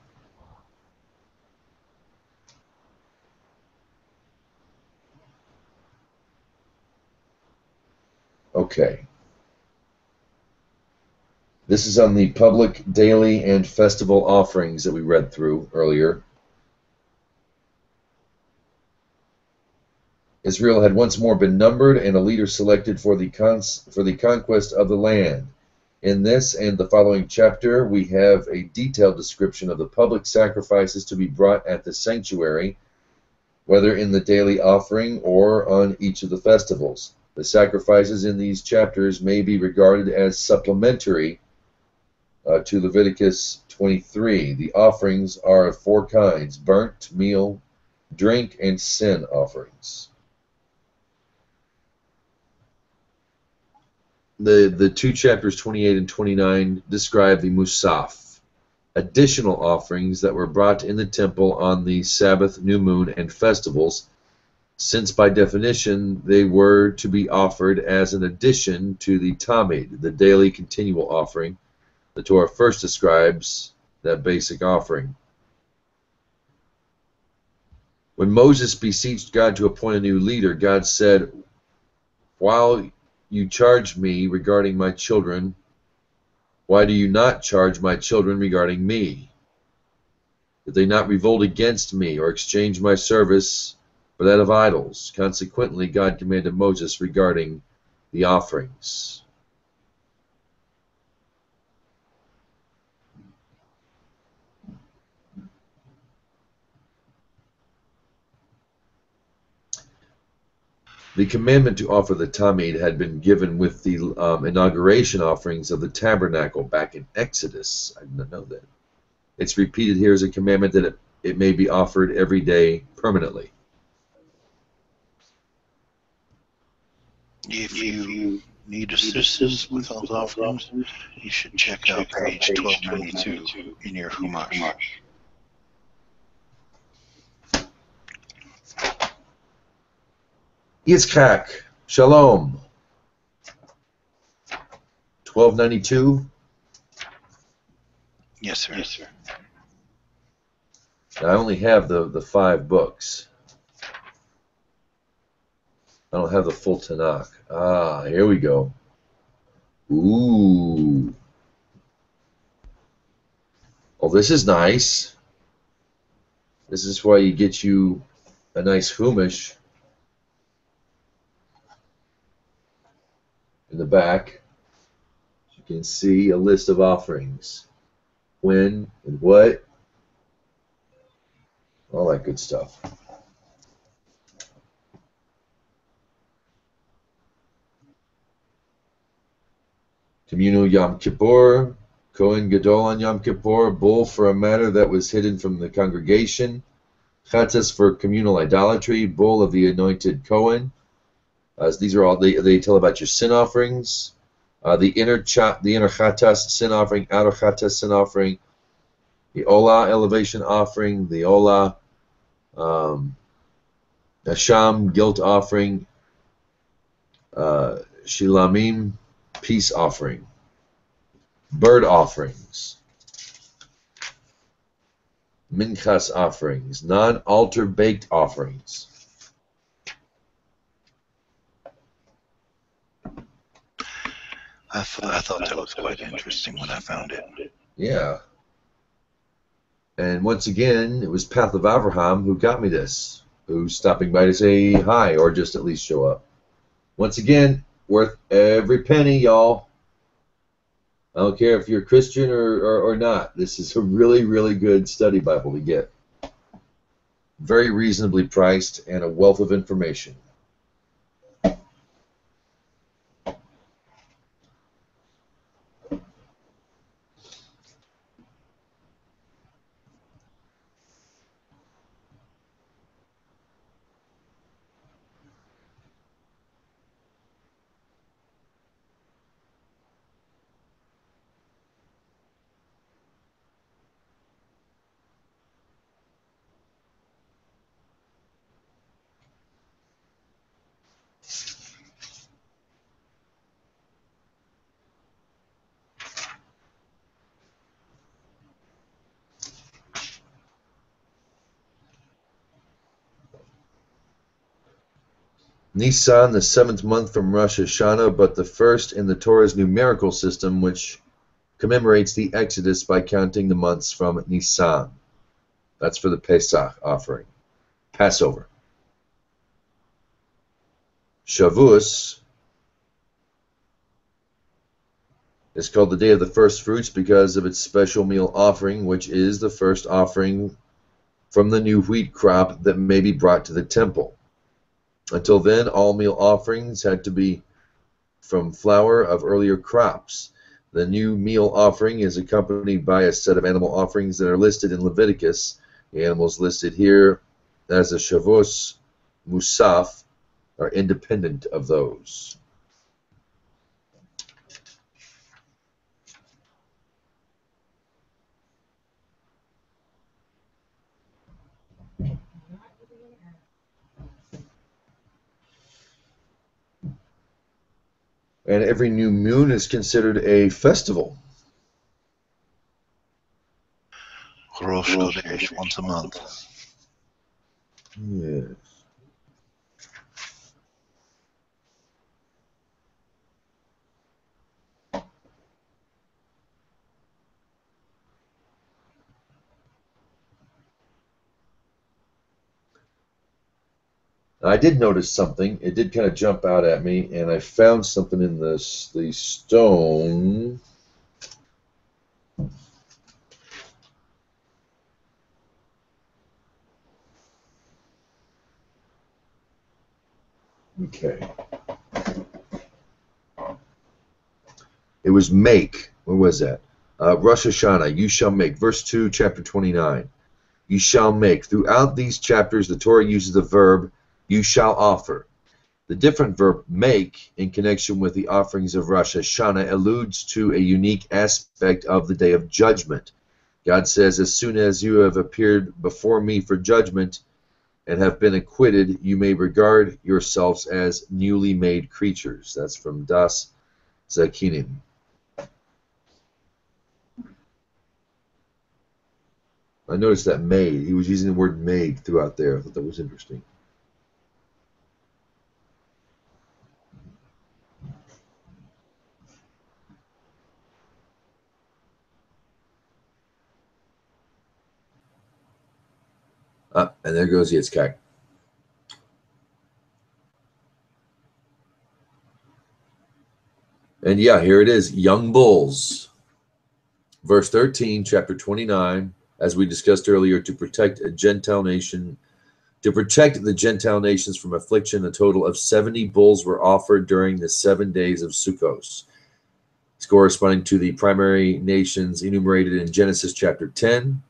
Speaker 1: Okay. This is on the public, daily, and festival offerings that we read through earlier. Israel had once more been numbered and a leader selected for the conquest of the land. In this and the following chapter, we have a detailed description of the public sacrifices to be brought at the sanctuary, whether in the daily offering or on each of the festivals. The sacrifices in these chapters may be regarded as supplementary to Leviticus 23. The offerings are of four kinds: burnt, meal, drink, and sin offerings. The two chapters 28 and 29 describe the Musaf, additional offerings that were brought in the temple on the Sabbath, new moon, and festivals, since by definition they were to be offered as an addition to the Tamid, the daily continual offering. The Torah first describes that basic offering. When Moses beseeched God to appoint a new leader, God said, "While you charge me regarding my children, why do you not charge my children regarding me? Did they not revolt against me or exchange my service for that of idols?" Consequently, God commanded Moses regarding the offerings. The commandment to offer the Tamid had been given with the inauguration offerings of the tabernacle back in Exodus. I did not know that. It's repeated here as a commandment that it may be offered every day permanently.
Speaker 2: If you need assistance with those offerings, you should check out page 1292 in your Chumash.
Speaker 1: Yitzchak, Shalom. 1292.
Speaker 2: Yes, sir. Yes, sir.
Speaker 1: I only have the 5 books. I don't have the full Tanakh. Ah, here we go. Ooh. Oh, this is nice. This is why you get you a nice chumash in the back. You can see a list of offerings. When and what. All that good stuff. Communal Yom Kippur, Kohen Gadol on Yom Kippur, bull for a matter that was hidden from the congregation, Chatas for communal idolatry, bull of the anointed Kohen. These are all, they tell about your sin offerings, the inner Chatas sin offering, outer Chatas sin offering, the Olah elevation offering, the Olah Hasham guilt offering, Shilamim peace offering, bird offerings, minchas offerings, non-altar baked offerings.
Speaker 2: I thought that was quite interesting when I found it.
Speaker 1: Yeah. And once again, it was Path of Abraham who got me this, who's stopping by to say hi or just at least show up. Once again, worth every penny, y'all. I don't care if you're a Christian or not. This is a really, really good study Bible to get. Very reasonably priced and a wealth of information. Nisan, the 7th month from Rosh Hashanah, but the first in the Torah's numerical system, which commemorates the Exodus by counting the months from Nisan. That's for the Pesach offering, Passover. Shavuos is called the Day of the First Fruits because of its special meal offering, which is the first offering from the new wheat crop that may be brought to the temple. Until then, all meal offerings had to be from flour of earlier crops. The new meal offering is accompanied by a set of animal offerings that are listed in Leviticus. The animals listed here as a Shavuos Musaf are independent of those. And every new moon is considered a festival.
Speaker 2: Rosh Chodesh, once a month.
Speaker 1: Yes. I did notice something. It did kind of jump out at me, and I found something in the stone. Okay. It was make. Where was that? Rosh Hashanah. You shall make. Verse 2, chapter 29. You shall make. Throughout these chapters, the Torah uses the verb, you shall offer. The different verb, make, in connection with the offerings of Rosh Hashanah, alludes to a unique aspect of the Day of Judgment. God says, as soon as you have appeared before me for judgment and have been acquitted, you may regard yourselves as newly made creatures. That's from Das Zakinim. I noticed that made. He was using the word made throughout there. I thought that was interesting. And there goes Yitzchak. And yeah, here it is, young bulls. Verse 13, chapter 29, as we discussed earlier, to protect a Gentile nation, to protect the Gentile nations from affliction, a total of 70 bulls were offered during the 7 days of Sukkos. It's corresponding to the primary nations enumerated in Genesis chapter 10.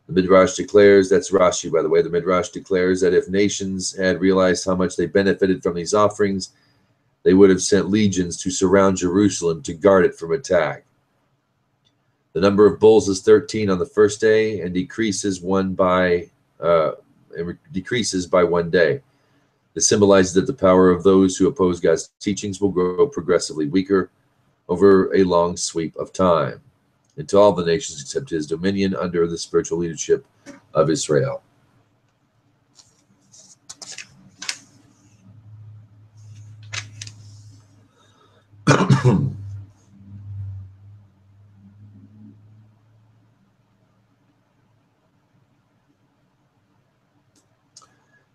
Speaker 1: The Midrash declares, that's Rashi, by the way, the Midrash declares that if nations had realized how much they benefited from these offerings, they would have sent legions to surround Jerusalem to guard it from attack. The number of bulls is 13 on the first day and decreases by 1 day. This symbolizes that the power of those who oppose God's teachings will grow progressively weaker over a long sweep of time, until all the nations accept his dominion under the spiritual leadership of Israel.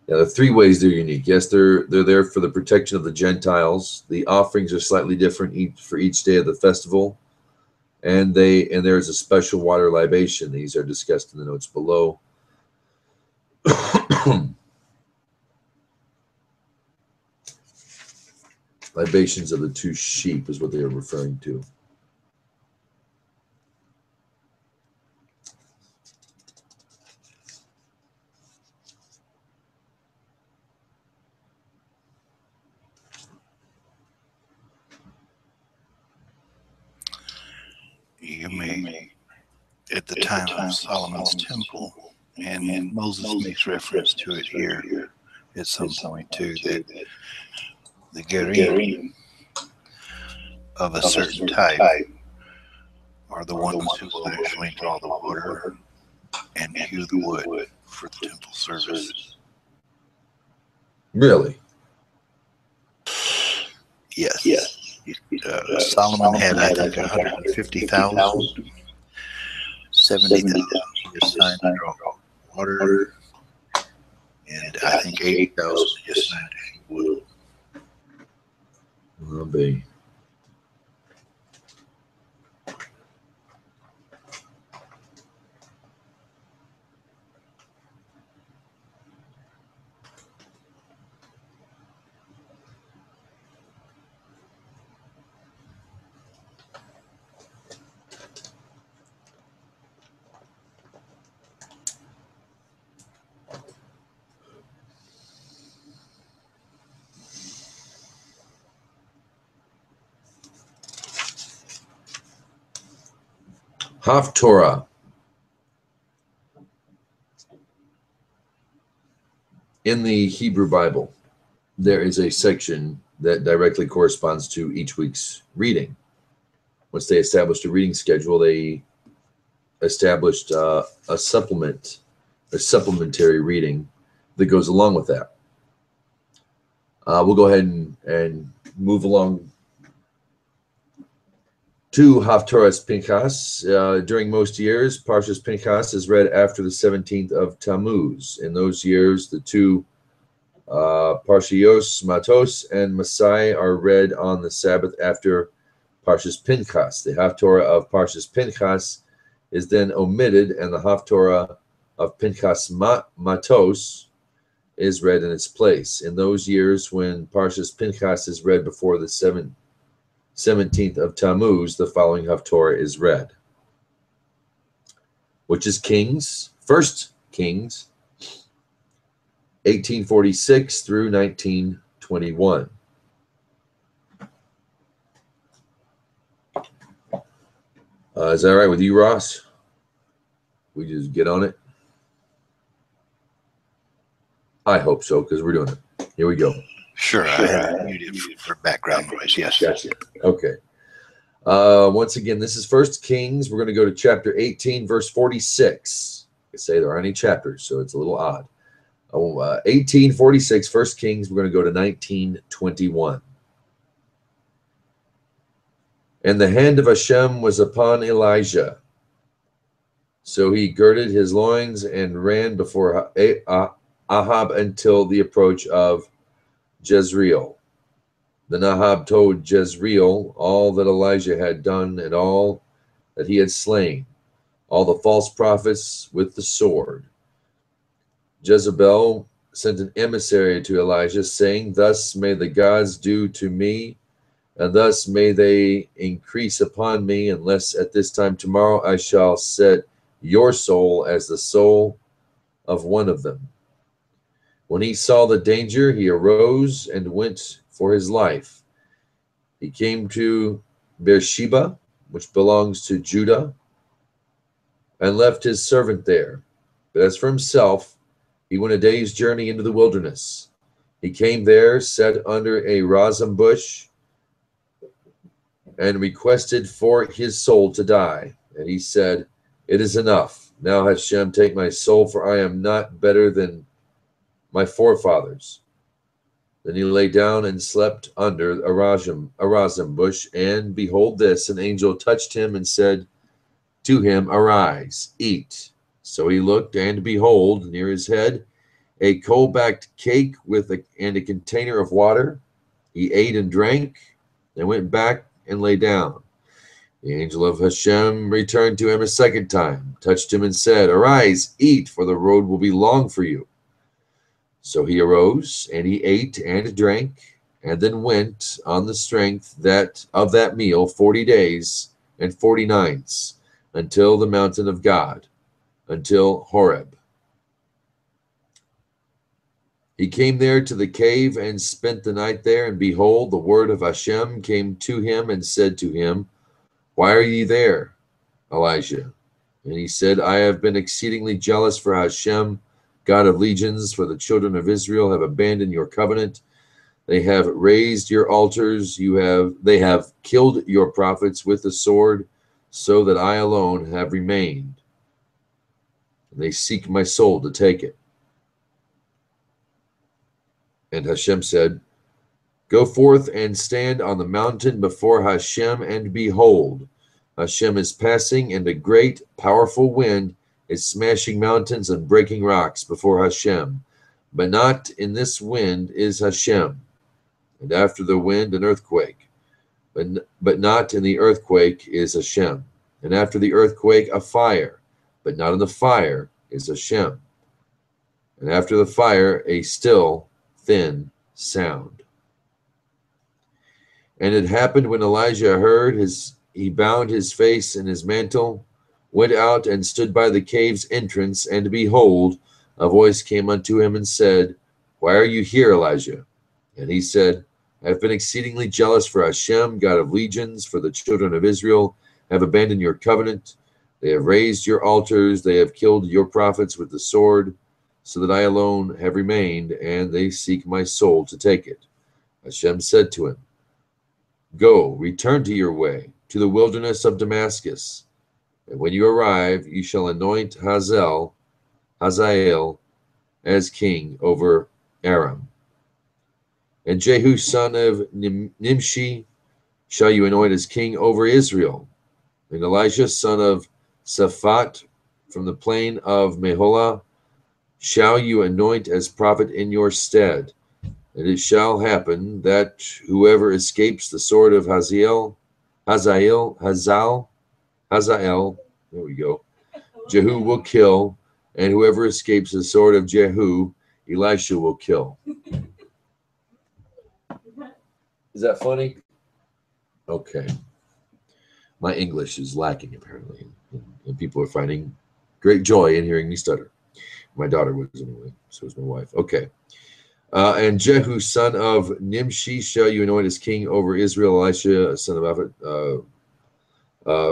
Speaker 1: Now, the 3 ways they're unique. Yes, they're there for the protection of the Gentiles. The offerings are slightly different for each day of the festival. And there's a special water libation. These are discussed in the notes below. Libations of the 2 sheep is what they are referring to.
Speaker 2: You may, at the time of Solomon's temple, and Moses makes reference to it here at some point too, that the Gerim of a certain type are the ones who will actually draw the water and hew the wood for the temple service.
Speaker 1: Really?
Speaker 2: Yes. Solomon had, I think, 150,000, 70,000 assigned to draw water, and I think 80,000 assigned to hew wood.
Speaker 1: Will be. Torah. In the Hebrew Bible, there is a section that directly corresponds to each week's reading. Once they established a reading schedule, they established a supplementary reading that goes along with that. We'll go ahead and move along to Haftorah's Pinchas. During most years, Parshah's Pinchas is read after the 17th of Tammuz. In those years, the 2 Parshiyos, Matos, and Masai are read on the Sabbath after Parshah's Pinchas. The Haftorah of Parshah's Pinchas is then omitted, and the Haftorah of Pinchas Matos is read in its place. In those years, when Parshah's Pinchas is read before the 17th of Tammuz, the following Haftorah is read, which is Kings, 1 Kings, 1846 through 1921. Is that all right with you, Ross? We just get on it? I hope so, because we're doing it. Here we go.
Speaker 2: Sure, I have muted for background noise, yes.
Speaker 1: Gotcha. Okay. Once again, this is 1 Kings. We're going to go to chapter 18, verse 46. I say there aren't any chapters, so it's a little odd. 1846, 1 Kings. We're going to go to 1921. And the hand of Hashem was upon Elijah. So he girded his loins and ran before Ahab until the approach of Jezreel. Then Ahab told Jezreel all that Elijah had done and all that he had slain, all the false prophets with the sword. Jezebel sent an emissary to Elijah, saying, "Thus may the gods do to me, and thus may they increase upon me, unless at this time tomorrow I shall set your soul as the soul of one of them." When he saw the danger, he arose and went for his life. He came to Beersheba, which belongs to Judah, and left his servant there. But as for himself, he went a day's journey into the wilderness. He came there, sat under a razam bush, and requested for his soul to die. And he said, "It is enough. Now Hashem, take my soul, for I am not better than my forefathers." Then he lay down and slept under a razam bush, and behold this, an angel touched him and said to him, "Arise, eat." So he looked, and behold, near his head, a coal-backed cake and a container of water. He ate and drank, and went back and lay down. The angel of Hashem returned to him a second time, touched him and said, "Arise, eat, for the road will be long for you." So he arose, and he ate and drank, and then went on the strength of that meal 40 days and 40 nights, until the mountain of God, until Horeb. He came there to the cave and spent the night there, and behold, the word of Hashem came to him and said to him, "Why are ye there, Elijah?" And he said, "I have been exceedingly jealous for Hashem, God of legions, for the children of Israel have abandoned your covenant. They have raised your altars, they have killed your prophets with the sword, so that I alone have remained. And they seek my soul to take it." And Hashem said, "Go forth and stand on the mountain before Hashem, and behold, Hashem is passing, and a great, powerful wind is smashing mountains and breaking rocks before Hashem. But not in this wind is Hashem. And after the wind, an earthquake. But not in the earthquake is Hashem. And after the earthquake, a fire. But not in the fire is Hashem. And after the fire, a still, thin sound. And it happened when Elijah heard, he bound his face in his mantle, went out and stood by the cave's entrance, and behold, a voice came unto him and said, "Why are you here, Elijah?" And he said, "I have been exceedingly jealous for Hashem, God of legions, for the children of Israel have abandoned your covenant. They have raised your altars, they have killed your prophets with the sword, so that I alone have remained, and they seek my soul to take it." Hashem said to him, "Go, return to your way, to the wilderness of Damascus, and when you arrive, you shall anoint Hazael as king over Aram. And Jehu son of Nimshi shall you anoint as king over Israel. And Elisha son of Shaphat from the plain of Meholah shall you anoint as prophet in your stead. And it shall happen that whoever escapes the sword of Hazael, there we go, Jehu will kill, and whoever escapes the sword of Jehu, Elisha will kill." Is that funny? Okay. My English is lacking, apparently, and people are finding great joy in hearing me stutter. My daughter was, anyway. So was my wife. Okay. And Jehu, son of Nimshi, shall you anoint as king over Israel. Elisha, son of Aphat,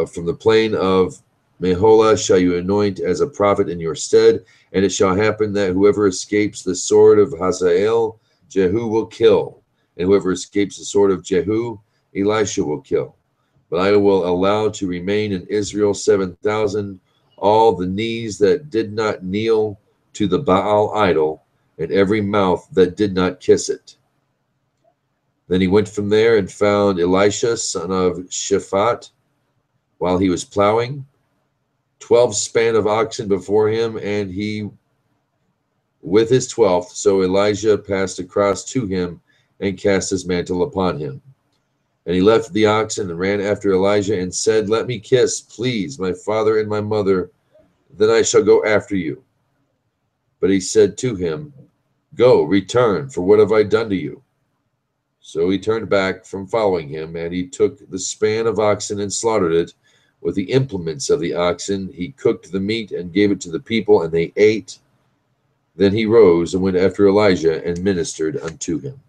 Speaker 1: from the plain of Meholah shall you anoint as a prophet in your stead. And it shall happen that whoever escapes the sword of Hazael, Jehu will kill. And whoever escapes the sword of Jehu, Elisha will kill. But I will allow to remain in Israel 7,000, all the knees that did not kneel to the Baal idol, and every mouth that did not kiss it. Then he went from there and found Elisha, son of Shaphat, while he was plowing. 12 span of oxen before him, and he with his 12th. So Elijah passed across to him and cast his mantle upon him. And he left the oxen and ran after Elijah and said, "Let me kiss, please, my father and my mother, then I shall go after you." But he said to him, "Go, return, for what have I done to you?" So he turned back from following him, and he took the span of oxen and slaughtered it with the implements of the oxen. He cooked the meat and gave it to the people, and they ate. Then he rose and went after Elijah and ministered unto him.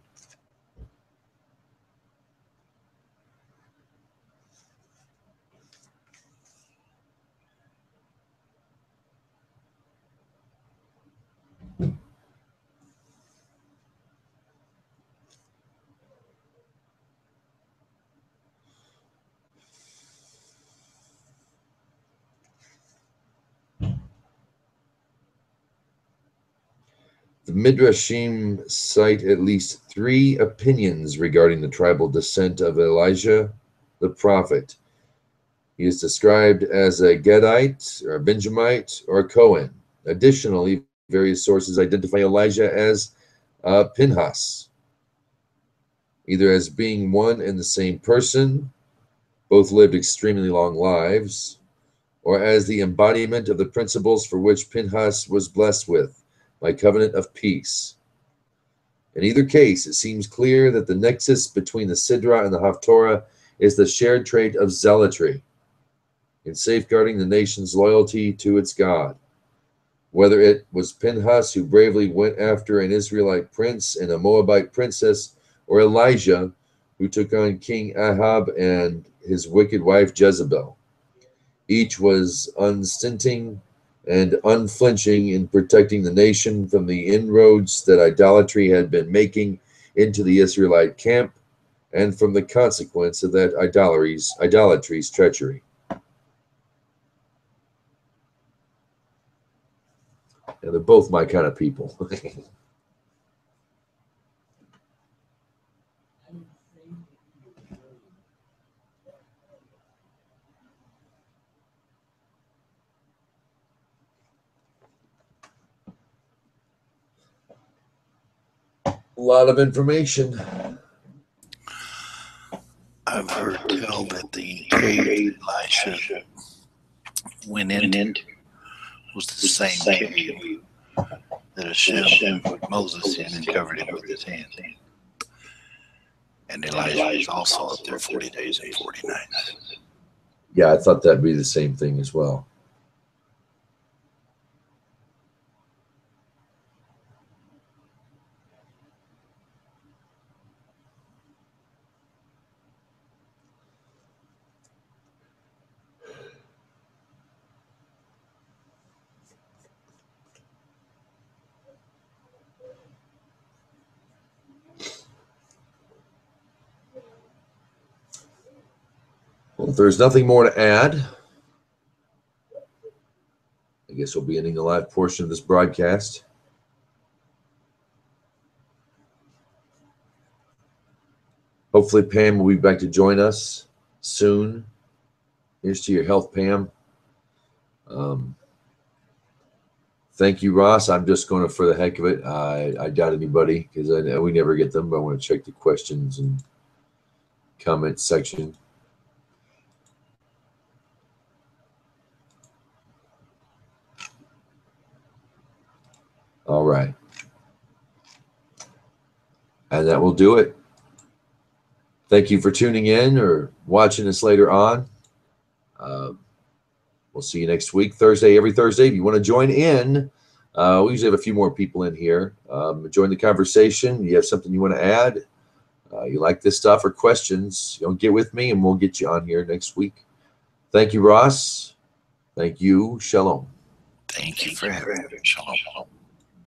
Speaker 1: The Midrashim cite at least 3 opinions regarding the tribal descent of Elijah the prophet. He is described as a Gedite, or a Benjamite, or a Cohen. Additionally, various sources identify Elijah as Pinchas, either as being one and the same person, both lived extremely long lives, or as the embodiment of the principles for which Pinchas was blessed with, my covenant of peace. In either case, it seems clear that the nexus between the Sidra and the Haftorah is the shared trait of zealotry in safeguarding the nation's loyalty to its God. Whether it was Pinchas who bravely went after an Israelite prince and a Moabite princess, or Elijah who took on King Ahab and his wicked wife Jezebel, each was unstinting and unflinching in protecting the nation from the inroads that idolatry had been making into the Israelite camp, and from the consequence of that idolatry's treachery. And they're both my kind of people. A lot of information.
Speaker 2: I've heard tell that the cave Elisha went into was the same cave that Hashem put Moses in and covered it with his hand. And Elijah was also up there 40 days and 40 nights.
Speaker 1: Yeah, I thought that'd be the same thing as well. Well, if there's nothing more to add, I guess we'll be ending the live portion of this broadcast. Hopefully Pam will be back to join us soon. Here's to your health, Pam. Thank you, Ross. I'm just going to, for the heck of it, I doubt anybody because we never get them, but I want to check the questions and comments section. All right. And that will do it. Thank you for tuning in or watching us later on. We'll see you next week, Thursday, every Thursday. If you want to join in, we usually have a few more people in here. Join the conversation. You have something you want to add, you like this stuff or questions, get with me and we'll get you on here next week. Thank you, Ross. Thank you. Shalom.
Speaker 2: Thank you for having me. Shalom.